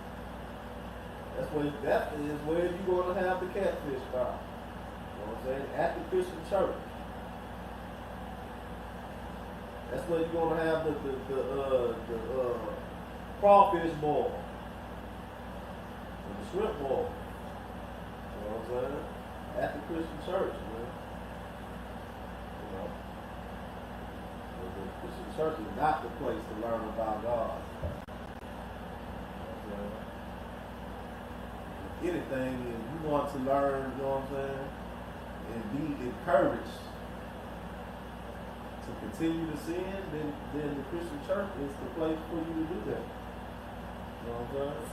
That is where you're gonna have the catfish fry. You know what I'm saying? At the Christian church. That's where you're gonna have the crawfish boil. And the shrimp boil. You know what I'm saying? At the Christian church, man. You know. The Christian church is not the place to learn about God. You know what I'm saying? If anything, if you want to learn, you know what I'm saying, and be encouraged to continue to sin, then the Christian church is the place for you to do that. You know what I'm saying?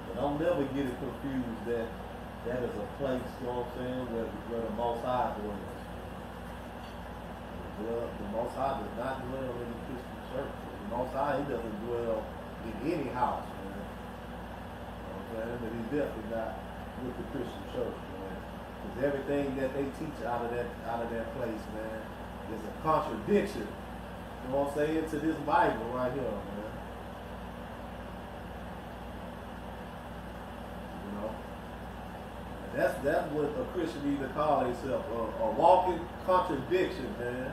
But don't never get it confused that is a place, you know what I'm saying, where the Most High dwells. Well, the Most High does not dwell in the Christian church. The Most High, He doesn't dwell in any house, man. You know what I'm saying? But He's definitely not with the Christian church, man. Because everything that they teach out of that place, man, is a contradiction, you know what I'm saying, to this Bible right here, man. You know? That's what a Christian need to call themselves, a walking contradiction, man,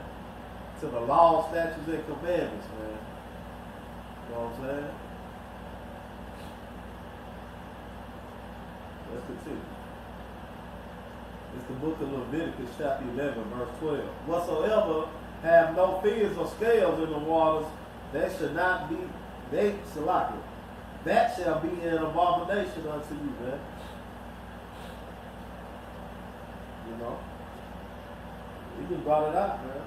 to the law, statutes, and commandments, man. You know what I'm saying? Let's continue. It's the book of Leviticus, chapter 11, verse 12. Whatsoever have no fins or scales in the waters, that shall not be, that shall be an abomination unto you, man. You know? You just brought it out, man.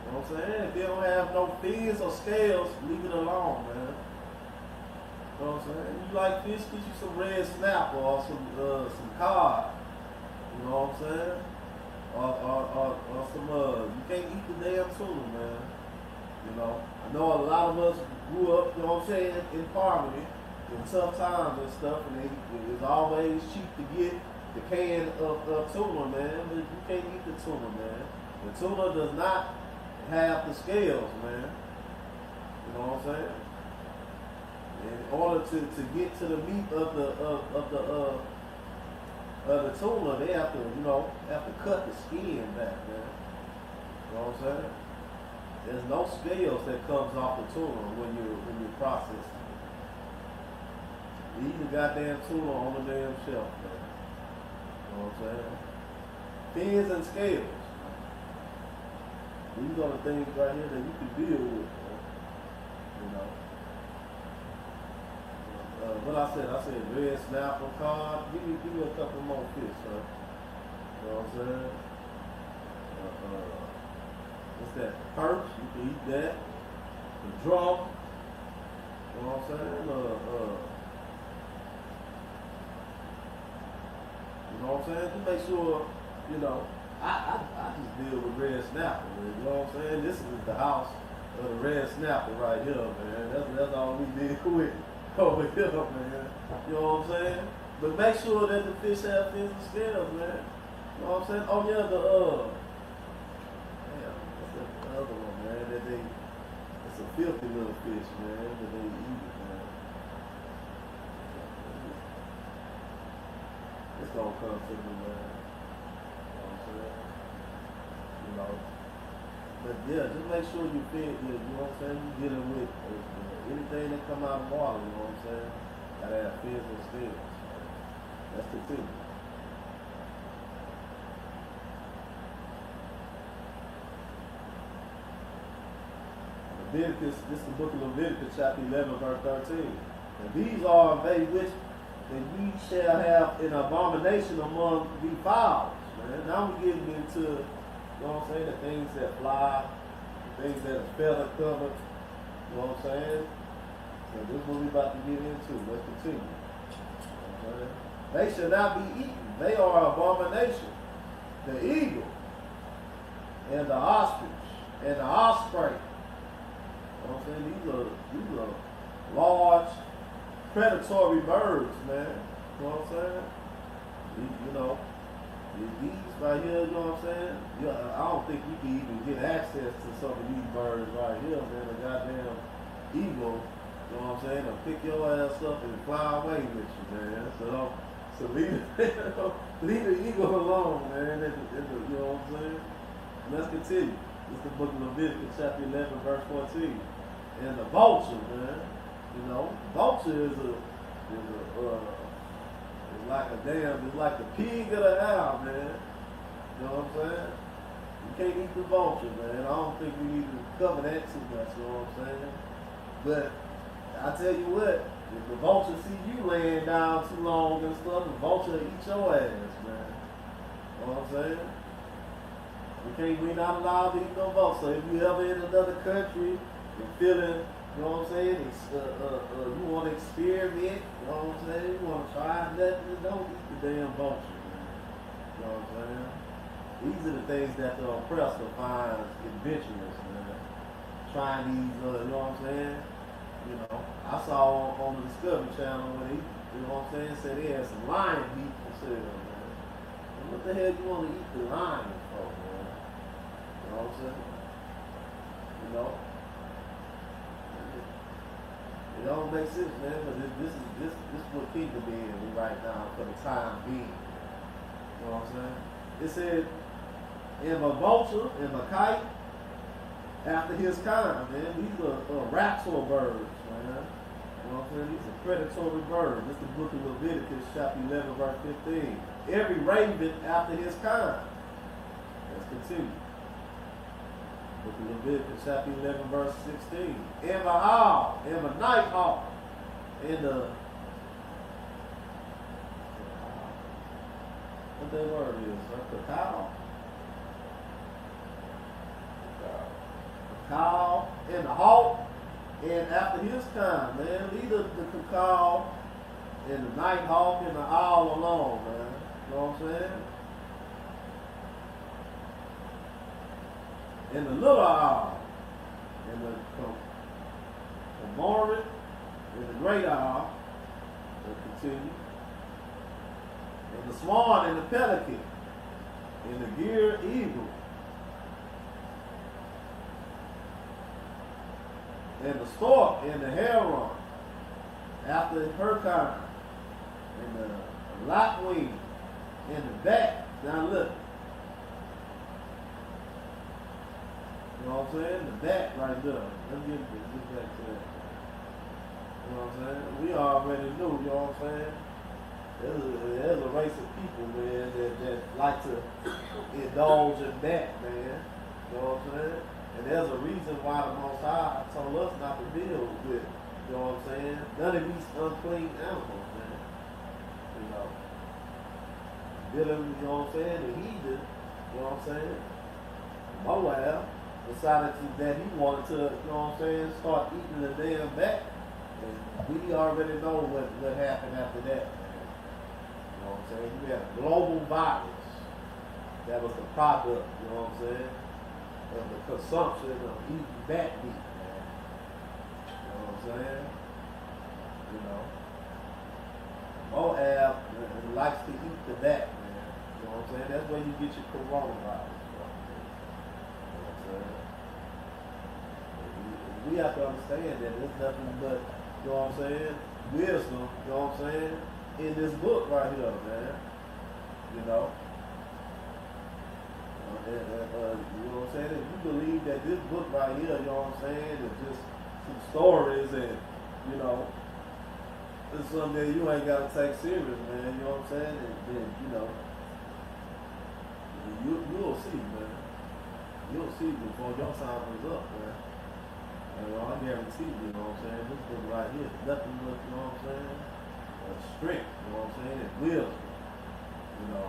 You know what I'm saying? If they don't have no fins or scales, leave it alone, man. You know what I'm saying? You like fish, get you some red snapper or some cod. You know what I'm saying? Or some, you can't eat the damn tuna, man. You know? I know a lot of us grew up, you know what I'm saying, in poverty, in tough times and stuff, and it's always cheap to get the can of tuna, man, but you can't eat the tuna, man. The tuna does not have the scales, man. You know what I'm saying? In order to get to the meat of the tuna, they have to cut the skin back, man. You know what I'm saying? There's no scales that comes off the tuna when you're processing it. You eat the goddamn tuna on the damn shelf, man. You know what I'm saying? Fins and scales. These are the things right here that you can deal with, man. You know. What I said red snapper, cod. Give me a couple more fish, son. You know what I'm saying? perch, you can eat that. The drum, you know what I'm saying? You know what I'm saying? Just make sure, you know, I just deal with red snapper, man. You know what I'm saying? This is the house of the red snapper right here, man. That's all we deal with over here, man. You know what I'm saying? But make sure that the fish have fins and scales, man. You know what I'm saying? Oh yeah, damn, what's the other one, man? It's a filthy little fish, man, that they eat it, man. It's gonna come to me, man. You know, but yeah, just make sure you fit. You know what I'm saying? You dealing with anything that come out of water. You know what I'm saying? Gotta have fins and scales. Let's continue. Leviticus. This is the book of Leviticus, chapter 11, verse 13. And these are they which that we shall have an abomination among the fowls. Man, now we're getting into, you know what I'm saying, the things that fly, the things that are feather covered, you know what I'm saying? So this is what we're about to get into. Let's continue. You know what I'm saying? They shall not be eaten. They are abomination. The eagle, and the ostrich, and the osprey. You know what I'm saying? These are large, predatory birds, man. You know what I'm saying? You know. These right here, you know what I'm saying? I don't think you can even get access to some of these birds right here, man. A goddamn eagle, you know what I'm saying? They'll pick your ass up and fly away with you, man. So leave the eagle alone, man. You know what I'm saying? Let's continue. This is the book of Leviticus, chapter 11, verse 14. And the vulture, man. You know, vulture is like a damn, it's like the pig of the hour, man. You know what I'm saying? You can't eat the vulture, man. I don't think we need to cover that too much, you know what I'm saying? But I tell you what, if the vulture see you laying down too long and stuff, the vulture eat your ass, man. You know what I'm saying? We're not allowed to eat no vulture. So if you ever in another country and feeling, you know what I'm saying? You want to experiment, you know what I'm saying? You want to try nothing, don't eat the damn vulture, man. You know what I'm saying? These are the things that the oppressor finds adventurous, man. Trying these, you know what I'm saying? You know, I saw on the Discovery Channel when they, you know what I'm saying, said they had some lion meat for sale, man. And what the hell you want to eat the lion for, man? You know what I'm saying? You know? It don't make sense, man, but this is what kingdom is right now for the time being. You know what I'm saying? It said, and a vulture, and a kite, after his kind, man. These are raptor birds, man. You know what I'm saying? These are predatory birds. This is the book of Leviticus, chapter 11, verse 15. Every raven after his kind. Let's continue. Book of Leviticus, chapter 11, verse 16. And the owl, and the night hawk, and the, what that word is? The cow? The cow, and the hawk, and after his kind, man. Leave the cacao, and the night hawk, and the owl alone, man. You know what I'm saying? And the little owl, and the cormorant, and the great owl, will continue, and the swan, and the pelican, and the gear eagle, and the stork, and the heron, after her kind, and the lapwing, and the bat. Now look. You know what I'm saying? The bat right there. Let's get back to that. You know what I'm saying? We already knew, you know what I'm saying? There's a race of people, man, that like to indulge in that, man. You know what I'm saying? And there's a reason why the Most High told us not to deal with, you know what I'm saying? None of these unclean animals, man. You know. Dealing, you know what I'm saying? The heathen, you know what I'm saying? Moab. decided that he wanted to, you know what I'm saying, start eating the damn bat. And we already know what happened after that, man. You know what I'm saying? We had a global virus that was the product, you know what I'm saying, of the consumption of eating bat meat, man. You know what I'm saying? You know. Moab likes to eat the bat, man. You know what I'm saying? That's where you get your coronavirus from, man. You know what I'm saying? We have to understand that there's nothing but, you know what I'm saying, wisdom, you know what I'm saying, in this book right here, man. You know? You know what I'm saying? If you believe that this book right here, you know what I'm saying, is just some stories and, you know, it's something that you ain't got to take serious, man, you know what I'm saying? And then, you know, you'll see, man. You'll see before your time is up, man. And I guarantee you, you know what I'm saying, this book right here is nothing but, you know what I'm saying, strength, you know what I'm saying, and wisdom, you know,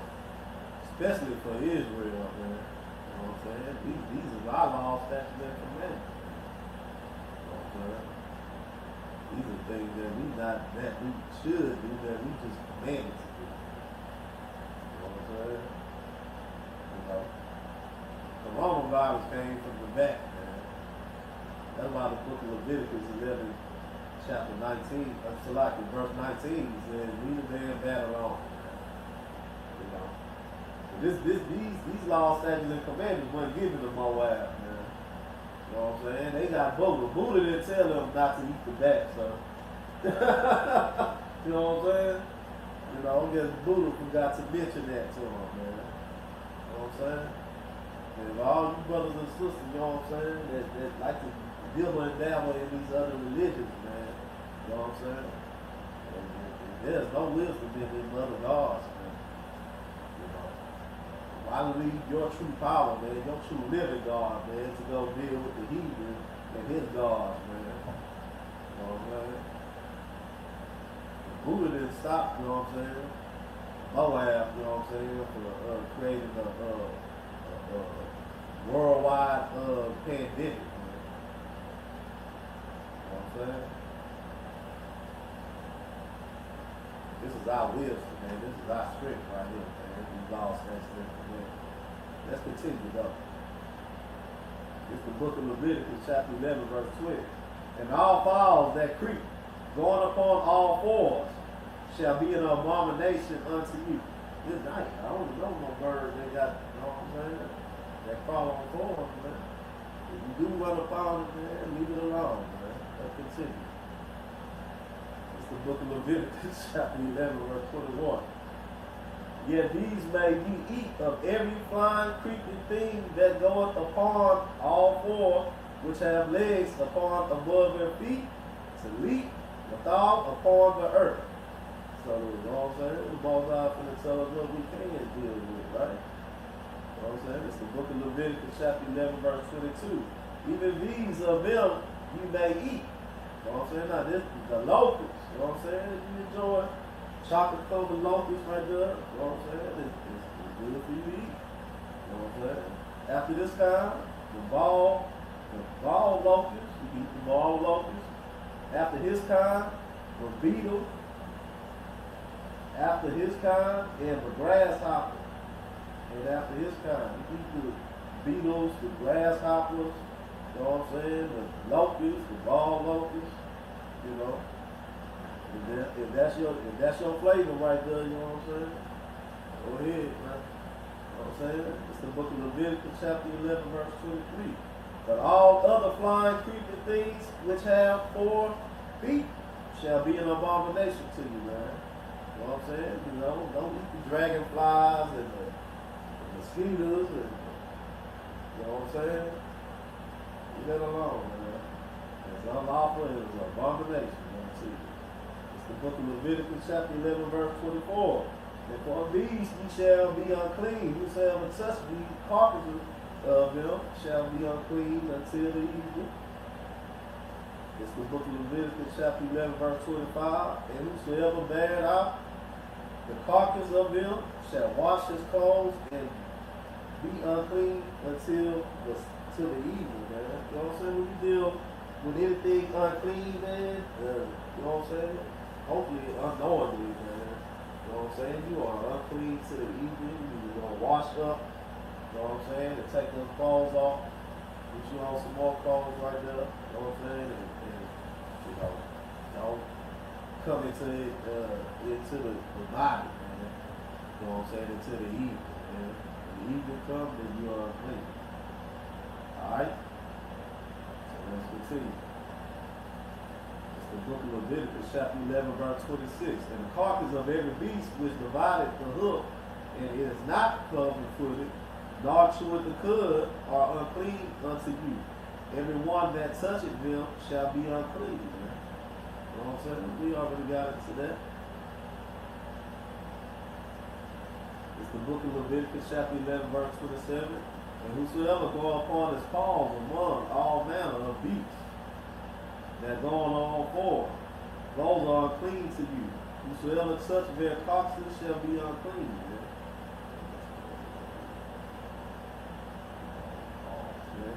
especially for Israel, man, you know what I'm saying, these are our laws, statutes, and commandments, you know what I'm saying, these are things that we should do, that we just commanded to do, you know what I'm saying, you know, coronavirus came from the back, man. That's why the book of Leviticus 11, chapter 19, verse 19 says, leave the damn battle on. You know. These laws, statutes, and commandments weren't given to Moab, man. You know what I'm saying? They got Buddha. Buddha didn't tell them not to eat the bat, so. You know what I'm saying? You know, I guess Buddha forgot to mention that to them, man. You know what I'm saying? And all you brothers and sisters, you know what I'm saying, that like to dabble and dabble in these other religions, man. You know what I'm saying? And there's no wisdom in them other gods, man. You know. Why leave your true power, man, your true living God, man, to go deal with the heathen and his gods, man. You know what I'm saying? Buddha didn't stop, you know what I'm saying? Moab, you know what I'm saying, for creating a worldwide pandemic. This is our wisdom, man. This is our strength right here, man. These laws, statutes, man. Let's continue, though. It's the book of Leviticus, chapter 11, verse 12. And all fowls that creep, going upon all fours, shall be an abomination unto you. Good night. I don't know no bird they got, you know what I'm saying, that crawl on fours, man. If you do run upon it, man, leave it alone, man. Let's continue. It's the book of Leviticus, chapter 11, verse 21. Yet these may ye eat of every flying, creeping thing that goeth upon all four, which have legs upon above their feet, to leap without upon the earth. So, you know what I'm saying? The Most High finna tell us what we can deal with, right? You know what I'm saying? It's the book of Leviticus, chapter 11, verse 22. Even these of them you may eat. You know what I'm saying? Now, this is the locusts. You know what I'm saying? If you enjoy chocolate covered locusts right there, you know what I'm saying? It's good for you to eat. You know what I'm saying? After this kind, the ball locusts, you can eat the ball locusts. After his kind, the beetle. After his kind, and the grasshopper. And after his kind, you eat the beetles, the grasshoppers, you know what I'm saying? The locusts, the ball locusts, you know. If that's your flavor right there, you know what I'm saying? Go ahead, man. You know what I'm saying? It's the book of Leviticus, chapter 11, verse 23. But all other flying, creeping things which have 4 feet shall be an abomination to you, man. You know what I'm saying? You know, don't eat the dragonflies and the mosquitoes and, you know what I'm saying? Leave that alone, man. It's unlawful and it's an abomination, man, to you. It's the book of Leviticus, chapter 11, verse 24. And for these ye shall be unclean. Whosoever touch these carcasses of them shall be unclean until the evening. It's the book of Leviticus, chapter 11, verse 25. And whosoever bear out the carcass of them shall wash his clothes and be unclean until the to the evil, man. You know what I'm saying? When you deal with anything unclean, man, you know what I'm saying? Hopefully unknowingly, man. You know what I'm saying? You are unclean to the evil. You're going to wash up. You know what I'm saying? And take those clothes off. Put you on some more clothes right there. You know what I'm saying? And you know, don't come into it, into the body, man. You know what I'm saying? Into the evil, man. When the evil comes, then you are unclean. Alright? So let's continue. It's the book of Leviticus, chapter 11, verse 26. And the carcass of every beast which divided the hoof, and it is not cloven-footed, nor cheweth the cud, are unclean unto you. Every one that toucheth them shall be unclean. Man. You know what I'm saying? We already got into that. It's the book of Leviticus, chapter 11, verse 27. And whosoever go upon his paws among all manner of beasts that go on all four, those are unclean to you. Whosoever touch their carcasses shall be unclean. Man.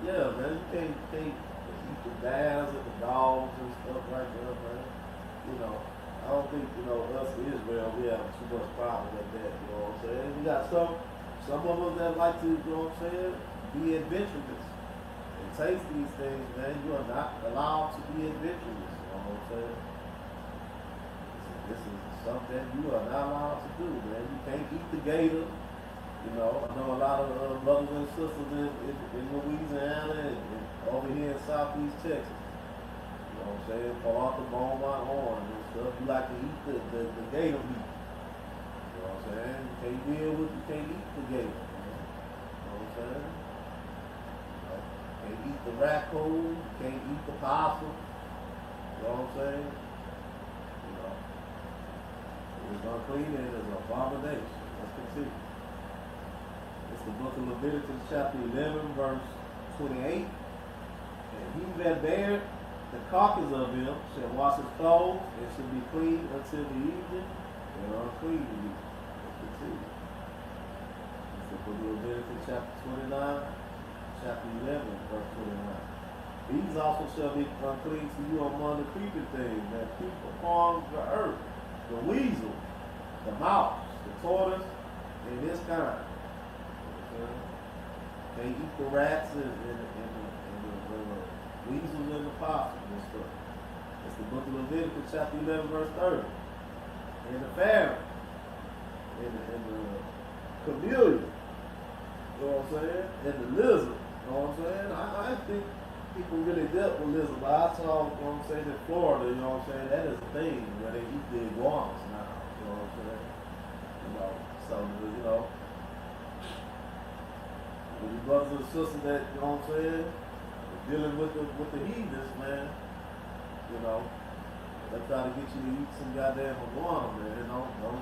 Yeah, man, you can't eat the baths and the dogs and stuff like that, man. You know, I don't think, you know, us in Israel, we have too much problem with that, you know what I'm saying? We got some of us that like to, you know what I'm saying, be adventurous and taste these things, man. You are not allowed to be adventurous, you know what I'm saying? This is something you are not allowed to do, man. You can't eat the gator. You know, I know a lot of brothers and sisters in Louisiana and over here in southeast Texas. You know what I'm saying? Pull out the Beaumont horn and stuff. You like to eat the gator meat. You know what I'm saying? You can't deal with, you can't eat the gator. You know what I'm saying? You know, can't eat the raccoon, you can't eat the possum. You know what I'm saying? You know, it's unclean and it's an abomination. Let's continue. It's the book of Leviticus, chapter 11, verse 28. And he that beareth the carcass of him shall wash his clothes and shall be clean until the evening. They are unclean to you. Let's continue. It's the book of Leviticus, chapter 29, chapter 11, verse 29. These also shall be unclean to you among the creeping things that creep upon the earth, the weasel, the mouse, the tortoise, and this kind. They eat the rats and the weasels and the possums and stuff. It's the book of Leviticus, chapter 11, verse 30. And the ferret, and the chameleon, you know what I'm saying? And the lizard, you know what I'm saying? I think people really dealt with lizards, but I saw, you know what I'm saying, in Florida, you know what I'm saying? That is a thing where they eat the iguanas now, you know what I'm saying? You know, so, you know, with your brothers and sisters that, you know what I'm saying, dealing with the heathens, man, you know, they try to get you to eat some goddamn iguana, man, don't, you know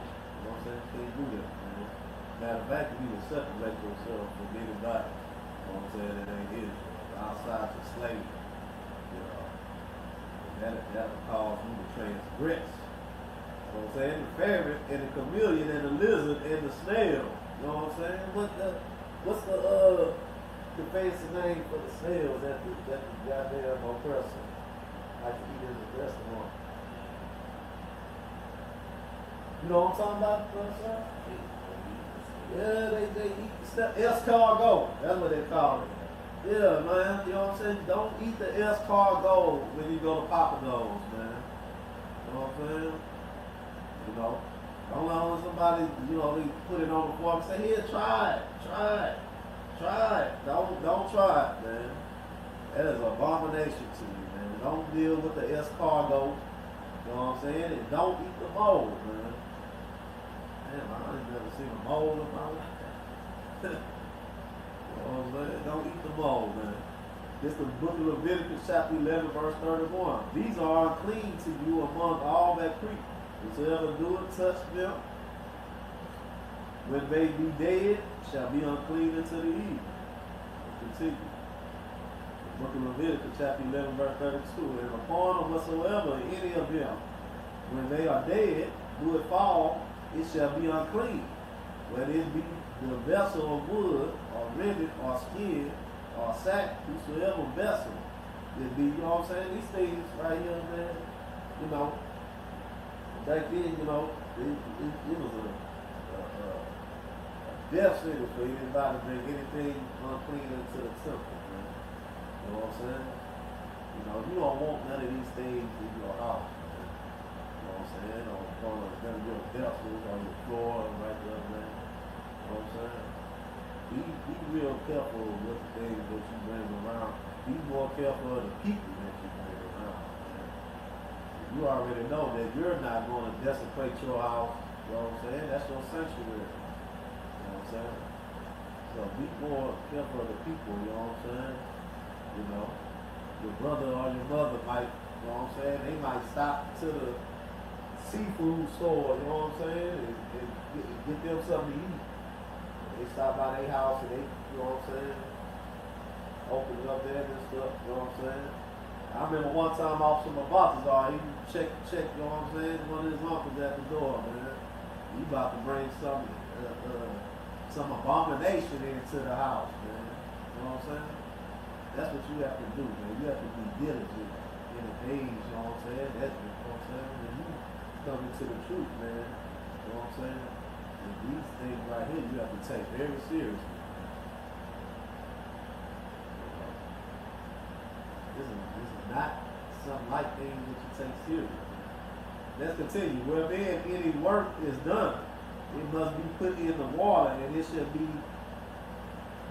what I'm saying, can't do that, man. Matter of fact, you need to separate yourself from anybody, you know what I'm saying, that ain't his, outside the slave, you know, that'll cause you to transgress, you know what I'm saying, the ferret and the chameleon and the lizard and the snail, you know what I'm saying, what's the fancy name for the snails that the goddamn oppressor like to eat in the restaurant? You know what I'm talking about, professor? Yeah, they eat the stuff. Escargot. That's what they call it. Yeah, man. You know what I'm saying? Don't eat the escargot when you go to Papa Do's, man. You know what I'm saying? You know. Don't let somebody, you know, they put it on the fork and say, here, try it. Don't try it, man. That is an abomination to you, man. Don't deal with the escargot, you know what I'm saying? And don't eat the mold, man. Damn, I ain't never seen a mold in my life. You know what I'm saying? Don't eat the mold, man. This is the book of Leviticus, chapter 11, verse 31. These are unclean to you among all that creep. Whosoever doeth touch them, when they be dead, shall be unclean unto the evening. Continue. The book of Leviticus, chapter 11, verse 32. And upon them whatsoever any of them, when they are dead, do it fall, it shall be unclean. Whether it be the vessel of wood, or rivet, or skin, or sack, whosoever vessel it be, you know what I'm saying? These things right here, man, you know, back then, you know, it was a death sentence for anybody to bring anything unclean into the temple, man. You know what I'm saying? You know, you don't want none of these things in your house, man. You know what I'm saying? Or none of your vessels on your floor right there, man. You know what I'm saying? Be real careful with the things that you bring around. Be more careful of the people that you bring around, man. You already know that you're not going to desecrate your house, you know what I'm saying? That's your sanctuary. You know what I'm saying? So be more careful of the people, you know what I'm saying? You know, your brother or your mother might, you know what I'm saying? They might stop to the seafood store, you know what I'm saying? And get them something to eat. They stop by their house and they, you know what I'm saying? Open it up there and stuff, you know what I'm saying? I remember one time Officer Mabatazar, he check, you know what I'm saying? One of his uncles at the door, man. He about to bring some abomination into the house, man. You know what I'm saying? That's what you have to do, man. You have to be diligent in the days, you know what I'm saying? That's what, you know what I'm saying? When you come into the truth, man, you know what I'm saying? And these things right here, you have to take very seriously. This is not some light thing that you take seriously. Let's continue. Where then any work is done, it must be put in the water, and it shall be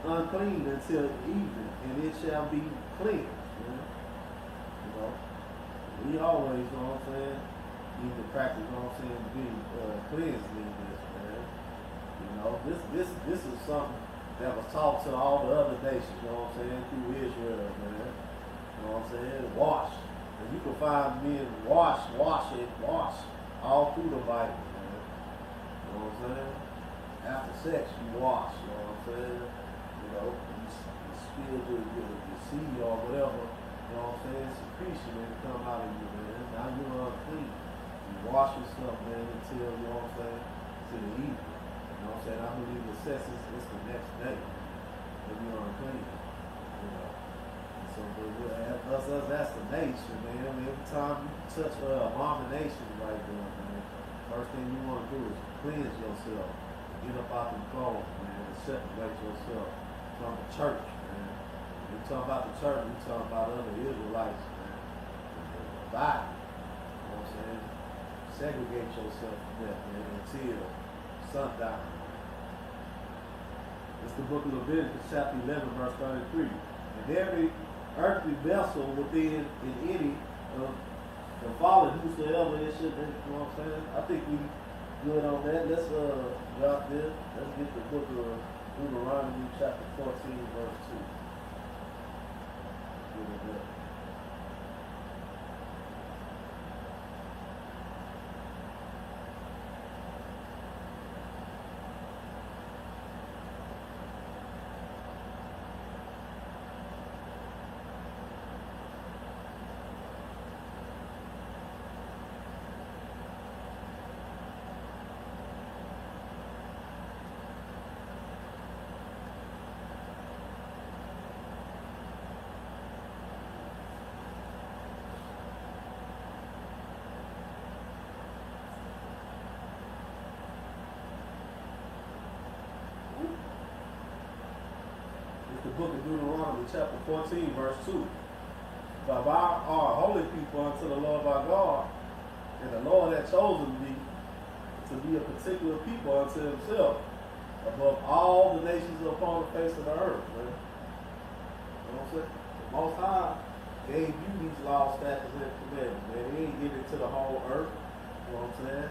unclean until evening, and it shall be cleansed. You know, we always, you know what I'm saying, need to practice, you know what I'm saying, to be cleansed in this, man. You know, this is something that was taught to all the other nations, you know what I'm saying, through Israel, man. You know what I'm saying? Wash. And you can find men wash all through the Bible, man. You know what I'm saying? After sex, you wash, you know what I'm saying? You know, you spill your seed or whatever, you know what I'm saying? Secretion and it come out of you, man. Now you're unclean. You wash yourself, man, until, you know what I'm saying, to the evening. You know what I'm saying? I believe the sex is the next day when you're unclean. You know. So that's the nature, man. Every time you touch abomination right there, man, first thing you want to do is cleanse yourself. Get up out the clothes, man, and separate yourself from the church, man. When you talk about the church, you talk about other Israelites, man. The body, you know what I'm saying? Segregate yourself from that, man, until sundown. It's the book of Leviticus, chapter 11, verse 33. And every earthly vessel within in any of the fallen, whosoever it should be, you know what I'm saying? I think we good on that. Let's drop this. Let's get the book of Deuteronomy chapter 14, verse 2. Good on that. The book of Deuteronomy chapter 14 verse 2. For thou art holy people unto the Lord thy God, and the Lord hath chosen thee to be a particular people unto himself above all the nations upon the face of the earth. Man. You know what I'm saying? The Most High gave you these laws, statutes, and commandments, man. He ain't giving it to the whole earth. You know what I'm saying?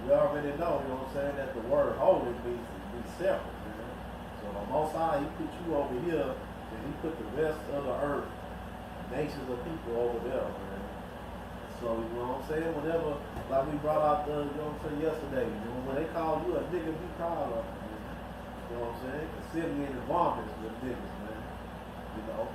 We already know, you know what I'm saying, that the word holy means to be separate, man. So the Most High, he put you over here, and he put the rest of the earth, nations of people over there, man. So, you know what I'm saying? Whenever, like we brought out the, you know what I'm saying, yesterday, you know, when they call you a nigga, be proud of it, man. You know what I'm saying? Considering the environments with niggas, man. You know?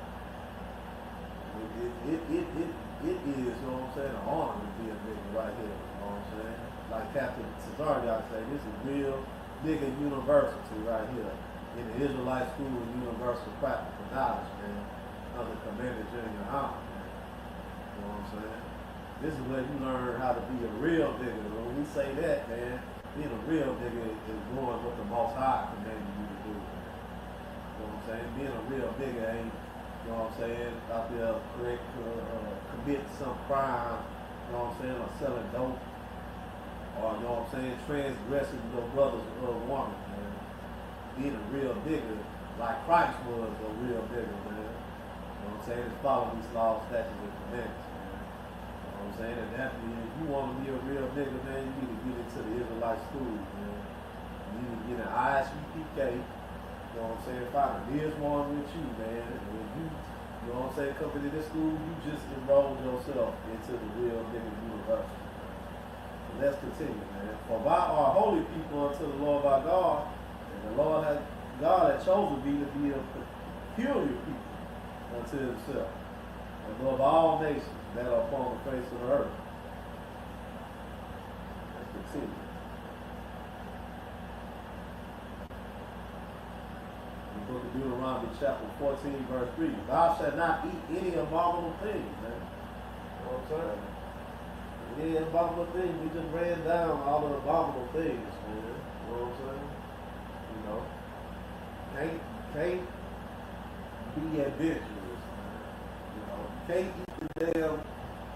It is, you know what I'm saying, an honor to be a nigga right here, you know what I'm saying? Like Captain Cesar got to say, this is real nigga university right here. You in the Israelite School of Universal Practical Knowledge, man, under Commander Junior YAHANNA, man. You know what I'm saying? This is where you learn how to be a real nigga. When we say that, man, being a real nigga is doing what the Most High commanded you to do, man. You know what I'm saying? Being a real nigga ain't, you know what I'm saying, out there committing some crime, you know what I'm saying, or selling dope, or, you know what I'm saying, transgressing your brother's woman, man. Being a real nigga, like Christ was a real nigga, man. You know what I'm saying? It's following these laws, statutes, and commandments, man. You know what I'm saying? And definitely, if you want to be a real nigga, man, you need to get into the Israelite school, man. You need to get an I.S.U.P.K. You know what I'm saying? Find a nearest one with you, man. And when you know what I'm saying, come into this school, you just enrolled yourself into the real nigga university. And let's continue, man. For by our holy people unto the Lord our God, and the Lord God had chosen thee to be a peculiar people unto himself, above all nations that are upon the face of the earth. Let's continue. The book of Deuteronomy chapter 14 verse 3. Thou shalt not eat any abominable things, man. You know what I'm saying? Any abominable things, we just ran down all the abominable things, man. You know what I'm saying? You know. Can't be adventurous, man. You know. Can't eat the damn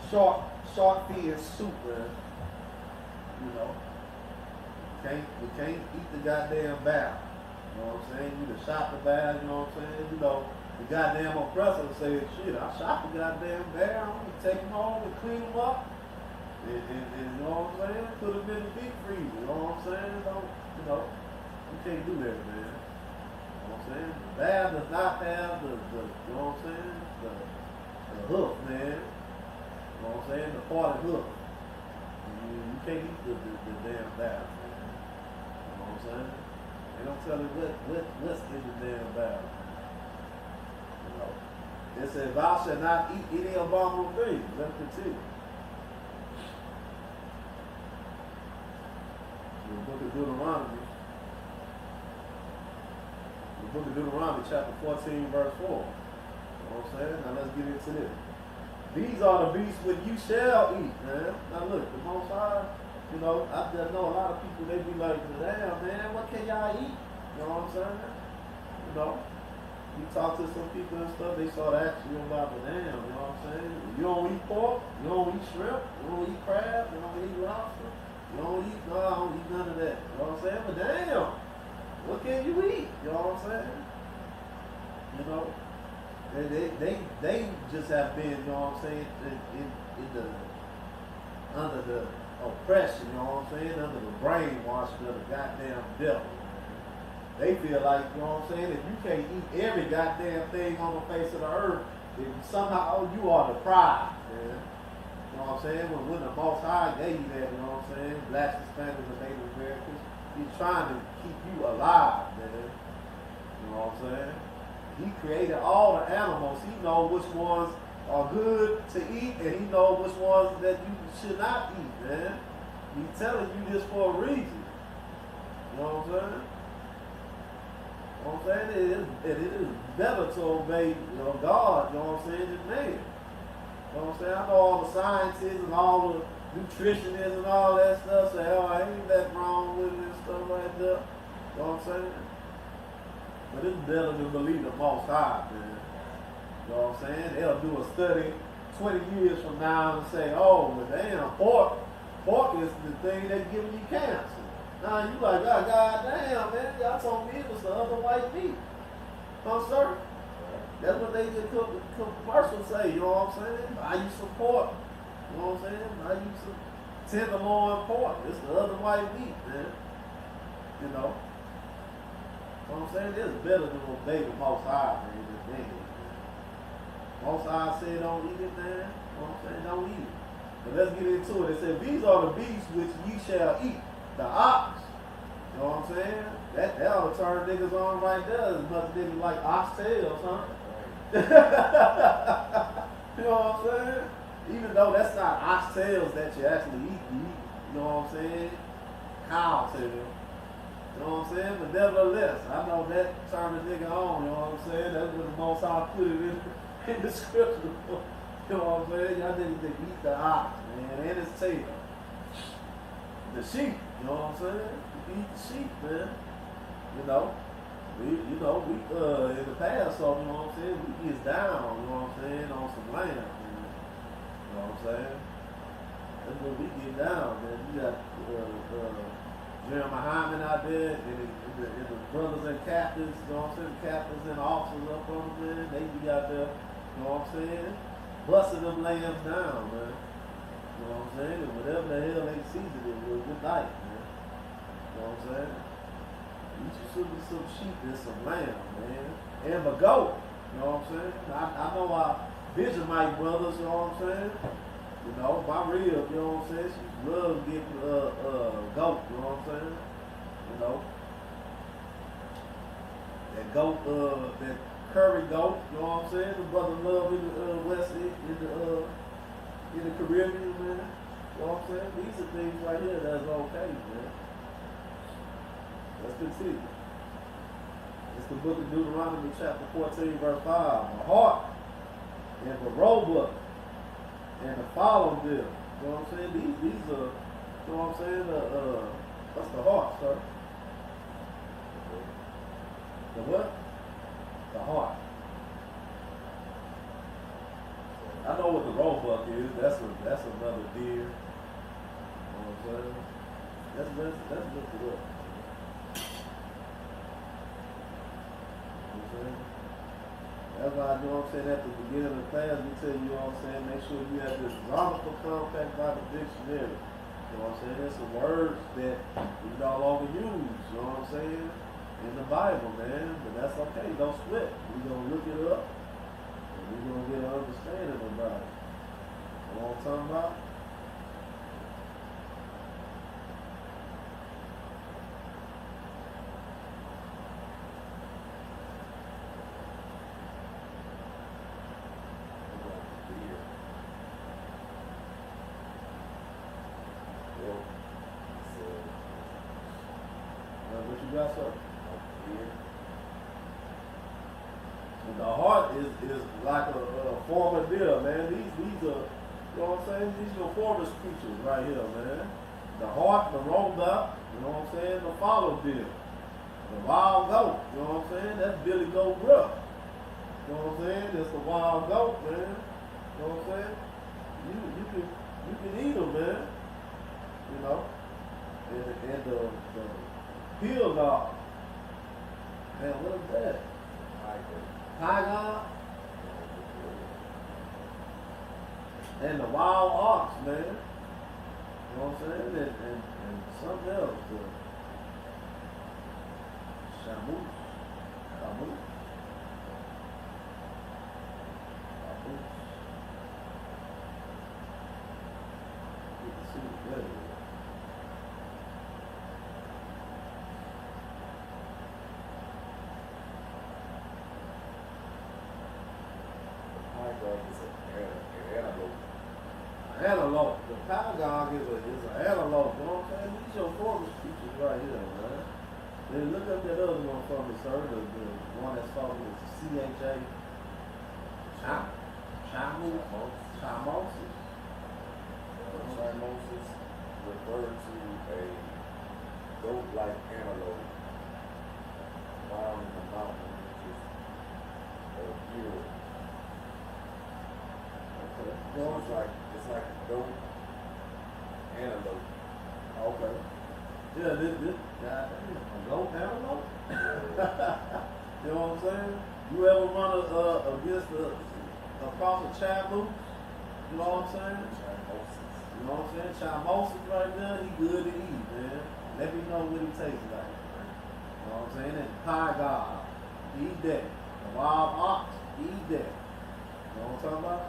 shark fin soup, man. You know. We can't eat the goddamn barrel. You know what I'm saying? You the shot the bag, you know what I'm saying? You know, the goddamn oppressor say, shit, I shot the goddamn bag, I'm gonna take them home and clean them up. And you know what I'm saying? Put them in the deep freezer, you know what I'm saying? Don't, you know, you can't do that, man. You know what I'm saying? The bag does not have the you know what I'm saying? The hook, man. You know what I'm saying? The part of hook. You can't eat the damn bag, man. You know what I'm saying? They don't tell you what's in the damn barrel. You know. It says, thou shalt not eat any abominable things. Let's continue. The book of Deuteronomy. The book of Deuteronomy, chapter 14, verse 4. You know what I'm saying? Now let's get into this. These are the beasts which you shall eat, man. Now look, the Most High. You know, I just know a lot of people, they be like, damn, man, what can y'all eat? You know what I'm saying? You know, you talk to some people and stuff, they start asking you about the damn, you know what I'm saying? You don't eat pork, you don't eat shrimp, you don't eat crab, you don't eat lobster, you don't eat, no, I don't eat none of that. You know what I'm saying? But damn, what can you eat? You know what I'm saying? You know, they just have been, you know what I'm saying, under the oppression, you know what I'm saying, under the brainwashing of the goddamn devil. They feel like, you know what I'm saying, if you can't eat every goddamn thing on the face of the earth, then somehow you are deprived, man. You know what I'm saying? When the Most High gave you that, you know what I'm saying, blacks, Hispanics, and Native Americans, he's trying to keep you alive, man. You know what I'm saying? He created all the animals. He knows which ones are good to eat, and he knows which ones that you should not eat, man. He's telling you this for a reason. You know what I'm saying? You know what I'm saying? It is better to obey, you know, God, you know what I'm saying, than man. You know what I'm saying? I know all the scientists and all the nutritionists and all that stuff say, oh, ain't that wrong with it and stuff like that. You know what I'm saying? But it's better to believe the Most High, man. You know what I'm saying? They'll do a study 20 years from now and say, oh, but damn, pork is the thing that's giving you cancer. Now you like, oh, goddamn, man, y'all told me it was the other white meat. No, sir. That's what they just commercials say, you know what I'm saying? Buy you some pork. You know what I'm saying? Buy you some tenderloin pork. It's the other white meat, man. You know? You know what I'm saying? It's better than obey the Most High, man, than man. Most High said don't eat it, man. You know what I'm saying? Don't eat it. But let's get into it. It said, these are the beasts which ye shall eat. The ox. You know what I'm saying? That ought to turn niggas on right there as much as they like oxtails, huh? You know what I'm saying? Even though that's not oxtails that you actually eat, you know what I'm saying? Cow tail. You know what I'm saying? But nevertheless, I know that turned the nigga on, you know what I'm saying? That's what the most I put it in the scripture. You know what I'm saying? Y'all niggas that eat the ox, man, and its tail. The sheep, you know what I'm saying? You eat the sheep, man. You know? We in the past, so you know what I'm saying, we get down, you know what I'm saying, on some land, man. You know what I'm saying? That's when we get down, man. You got YAHANNA out there, and the brothers and captains, you know what I'm saying, the captains and officers up on them, man. They be out there, you know what I'm saying, busting them lambs down, man. You know what I'm saying? And whatever the hell they seasoned it with, good night, man. You know what I'm saying? Eat you some sheep and some lamb, man. And a goat, you know what I'm saying? I know our Israelite brothers, you know what I'm saying? You know, my rib, you know what I'm saying? She loves getting goat, you know what I'm saying? You know. That goat, that curry goat, you know what I'm saying? The brother love in the West, in the Caribbean, man. You know what I'm saying? These are things right here that's okay, man. Let's continue. It's the book of Deuteronomy chapter 14, verse 5. The heart and the roebuck and the fallow deer. You know what I'm saying? These are, you know what I'm saying? What's the heart, sir? The what? The heart. I know what the roebuck is. That's another deer. You know what I'm saying? Let's look it up. That's why, you know what I'm saying, at the beginning of the class, we tell you, know what I'm saying, make sure you have this grammatical compact by the dictionary. You know what I'm saying? There's some words that we no longer use, you know what I'm saying, in the Bible, man. But that's okay, don't sweat. We're going to look it up, and we're going to get an understanding about it. You know what I'm talking about? What you got, sir? The heart is like a form of deer, man. These are, you know what I'm saying? These are forest creatures right here, man. The heart, the roebuck, you know what I'm saying? The fallow deer, the wild goat, you know what I'm saying? That's Billy Goat Gruff. You know what I'm saying? That's the wild goat, man. You know what I'm saying? You can eat them, man. You know, and the hill dog. Man, what is that? Tiger. And the wild ox, man. You know what I'm saying? And something else. The shamoose. You can see it better. Antelope. The Pagog is an antelope. You know what I'm saying? These are forest creatures right here, man. Then look up that other one for me, sir. The one that's called CHA. Chimosis. Chimosis referred to a goat-like antelope found in the mountain, which is a deer. Okay. So it's like a goat antelope. Okay. Yeah, this guy, a goat antelope? You know what I'm saying? You ever run against across a chatloop? You know what I'm saying? You know what I'm saying? Chimosis right there, he good to eat, man. Let me know what he tastes like. You know what I'm saying? And pie god, eat that. The wild ox, eat that. You know what I'm talking about?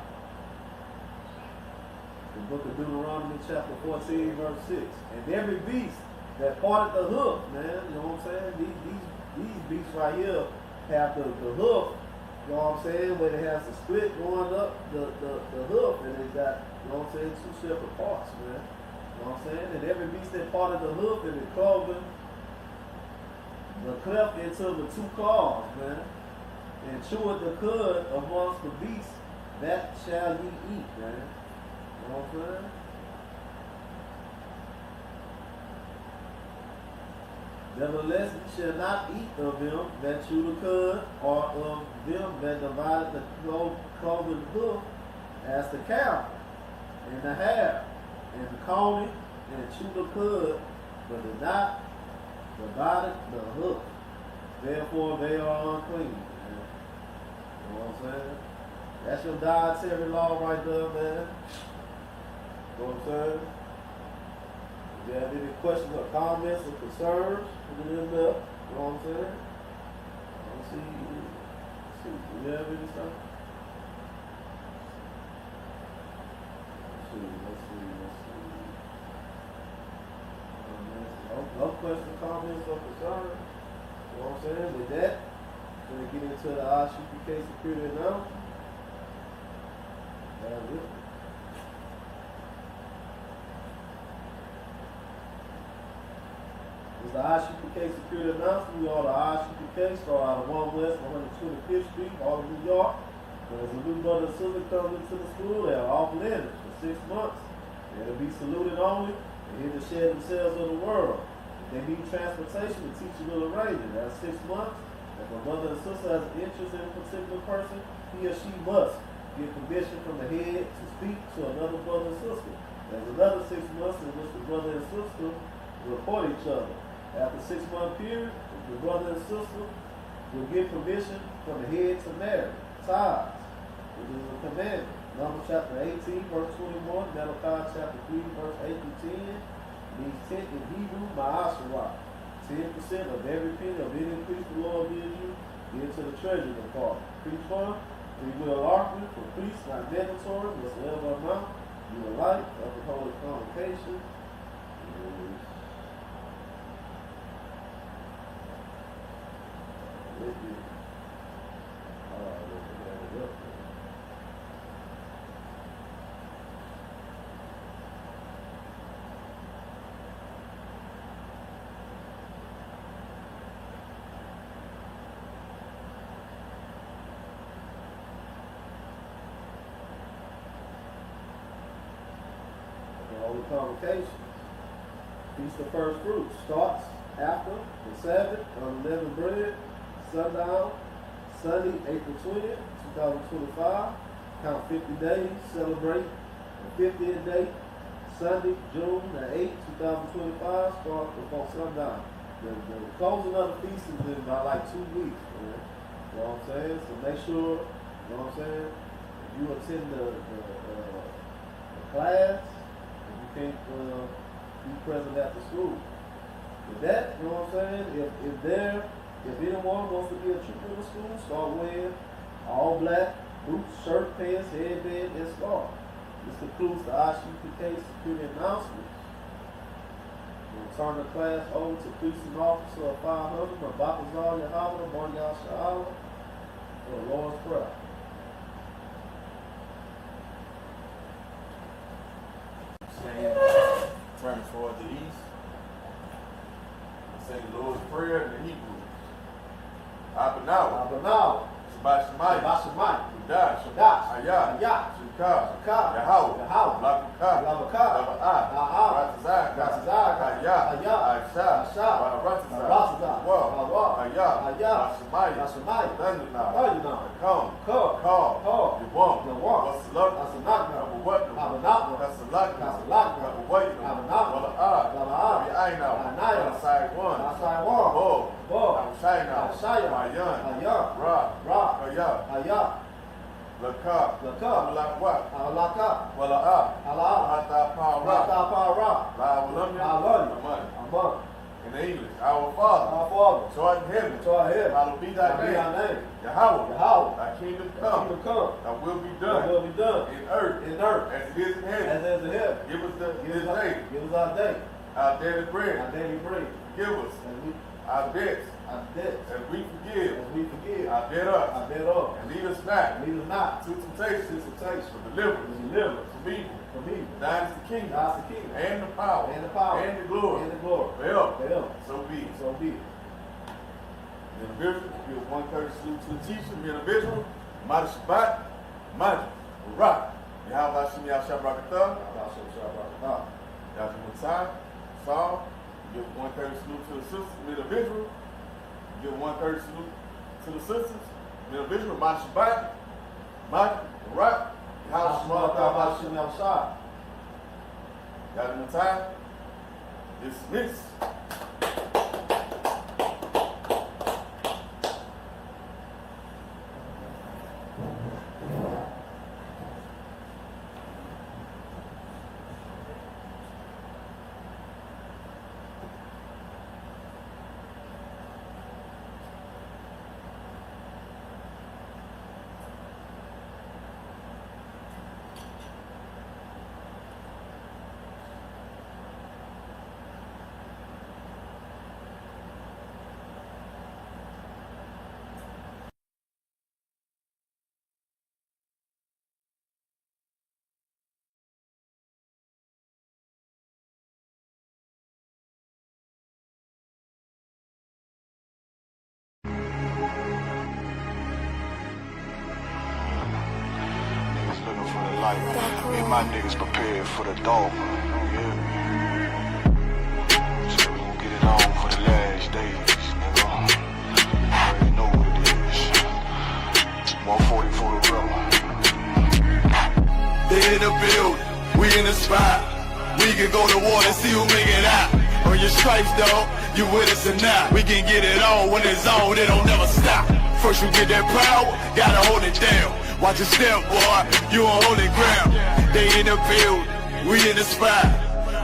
The book of Deuteronomy chapter 14, verse 6. And every beast that parted the hoof, man, you know what I'm saying? These beasts right here have the hoof, you know what I'm saying, where it has the split going up the hoof, and it got, you know what I'm saying, two separate parts, man. You know what I'm saying? And every beast that parted the hoof and the cloven, the cleft into the two claws, man, and cheweth the cud amongst the beasts, that shall ye eat, man. You know what I'm saying? Nevertheless, ye shall not eat of them that chew the cud, or of them that divide the cloven hoof, as the cow, and the hare, and the coney, and chew the cud, but do not divide the hoof. Therefore they are unclean. Man. You know what I'm saying? That's your dietary law right there, man. You know what I'm saying? If you have any questions or comments or concerns, put it in there. You know what I'm saying? Let's see. Do you have any stuff? Let's see. No questions, comments, or concerns. You know what I'm saying? With that, we're going to get into the I.S.U.P.K security announcement. That's it. It's the I.S.U.P.K security announcement. We are the I.S.U.P.K, start out of 1 West 125th Street, all of New York. As a new brother and sister comes into the school, they are off limits for 6 months. They're to be saluted only and here to share themselves of the world. If they need transportation, the teacher will arrange it. That's 6 months. If a brother and sister has an interest in a particular person, he or she must get permission from the head to speak to another brother and sister. There's another 6 months in which the brother and sister report each other. After a 6-month period, the brother and sister will get permission from the head to marry, ties, which is a commandment. Numbers chapter 18, verse 21, Malachi chapter 3, verse 8 to 10. Means 10 in Hebrew, Y.A.H.N.Na. 10% of every penny of any increase the Lord gives you, give to the treasury department. Preach fund, 3 will offering for priests, not mandatory, whatsoever amount you would like, of the holy convocation. Holy convocation. Feast of First Fruits starts after the Sabbath, unleavened bread, sundown, Sunday, April 20th, 2025. Count 50 days, celebrate the 50th day, Sunday, June the 8th, 2025, start before sundown. The closing of the feast is in about like 2 weeks, man. You know what I'm saying? So make sure, you know what I'm saying, if you attend the class, you can't be present at the school. With that, you know what I'm saying? If anyone wants to be a trooper in the school, start wearing all black boots, shirt, pants, headband, and scarf. This concludes the I.S.U.P.K security announcements. We'll turn the class over to Priest and Officer of 500, Mabakazar YAHANNA, SHALAM, for the Lord's Prayer. Turn toward the east. Say the Lord's Prayer in the Hebrew. Abanawa, Shabbat Shemai, Udash, Ayah, Shukah, Shukah, Yahweh, Lakukah, Labakah, Ratazak, Ayah, Aisha, Ratazak, Ayah, Shemai, Thundana, Come, Beaumont, Wasalak, Abawat, Kasalak, Abawat, Aina, Side 1, Mayan, Ra, Ayah, Lakah, Alakwat, Wala'ah, Hata Para, La'awalam, in English, our Father, who art in heaven, hallowed be thy name. Yahweh, thy kingdom come, thy will be done, in earth, as it is in heaven. Give us this day our day, our daily bread. Forgive us our debts, as we forgive our debtors. And lead us not to temptation, but deliver us from evil. Thine is the kingdom, and the power, and the glory, forever. So be it. individual. Give one courtesy salute to the teacher, individual. I.S.U.P.K, YAHANNA. Give one courtesy salute to the sisters, individual. Give one courtesy salute to the sisters, individual. I.S.U.P.K, YAHANNA. Dismiss. Looking for the light. Me and my niggas prepared for the dog. Yeah. So we gon' get it on for the last days, nigga. You already know what it is. 140 for the rubber. They in the building, we in the spot. We can go to war and see who make it out. On your stripes, dog, you with us or not. We can get it on when it's on, it don't never stop. First you get that power, gotta hold it down. Watch your step, boy, you on holy ground. They in the building, we in the spot.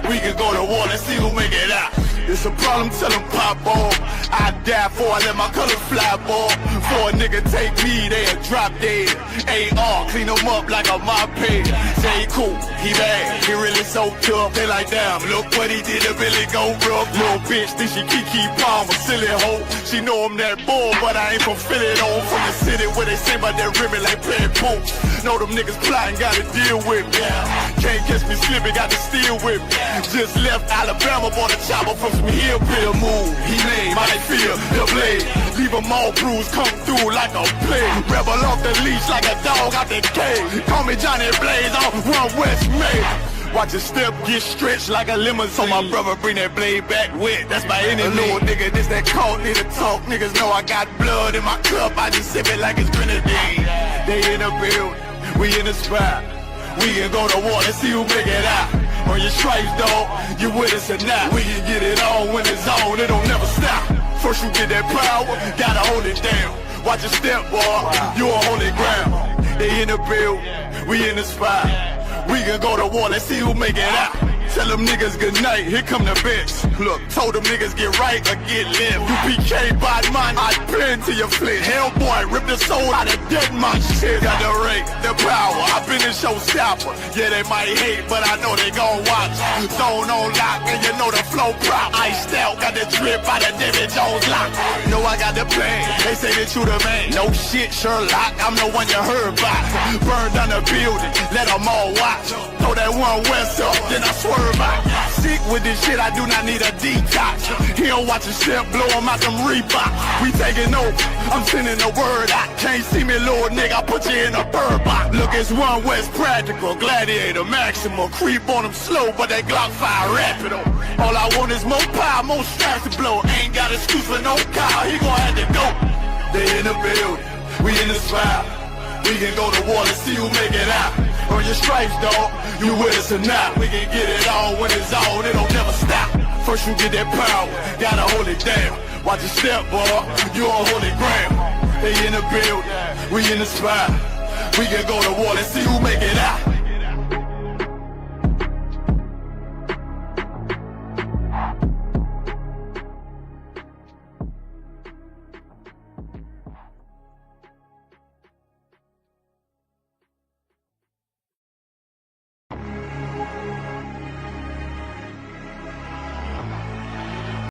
We can go to war and see who make it out. It's a problem, tell them pop off. I die for I let my color fly, boy. For a nigga take me, they'll drop dead. AR, clean them up like a mop pig. Say he cool, he bad, he really so tough. They like, damn, look what he did to Billy go rough. Little bitch, think she Kiki Palmer, silly hoe. She know I'm that bull, but I ain't from Philly though. From the city where they say about that ribbon like playing pool. Know them niggas plotting, gotta deal with me. Can't catch me slipping, got to steal with me. Just left Alabama, bought a chopper from some hillbilly move. He made my feel the blade. Leave them all bruised, come through like a plague. Rebel off the leash like a dog out the cage. Call me Johnny Blaze, I'm Run West May. Watch your step get stretched like a limousine. So my brother bring that blade back wet, that's my enemy. Little nigga, this that cult, need to talk. Niggas know I got blood in my cup, I just sip it like it's grenadine. They in the building, we in the spot. We can go to war and see who make it out. On your stripes, dog, you with us or not. We can get it on when it's on, it don't never stop. First you get that power, gotta hold it down. Watch your step, boy, you on holy ground. They in the building, we in the spot. We can go to war, let's see who make it out. Tell them niggas good night, here come the bitch. Look, told them niggas get right or get left. U.P.K, bad man, I pen to your flesh. Hellboy, rip the soul out of dead man shit. Got the rate, the power, I been a showstopper. Yeah, they might hate, but I know they gon' watch. Zone on lock, and you know the flow prop. Iced out, got the drip out of David Jones lock. Know I got the plan, they say that you the man. No shit, Sherlock, I'm the one you heard about. Burn down the building, let them all watch. Throw that one west up, then I swerve out. Sick with this shit, I do not need a detox. He don't watch a step, blow him out them Reeboks. We taking over, I'm sending the word out. Can't see me, little nigga, I put you in a bird box. Look, it's one west practical, gladiator, maximum. Creep on them slow, but that Glock fire rapid. All I want is more power, more straps to blow. Ain't got excuse for no car, he gon' have to go. They in the building, we in the spot. We can go to war and see who make it out. On your stripes, dog, you with us or not. We can get it on when it's on, it don't never stop. First you get that power, gotta hold it down. Watch your step, boy, you on holy ground. They in the building, we in the spot. We can go to war and see who make it out.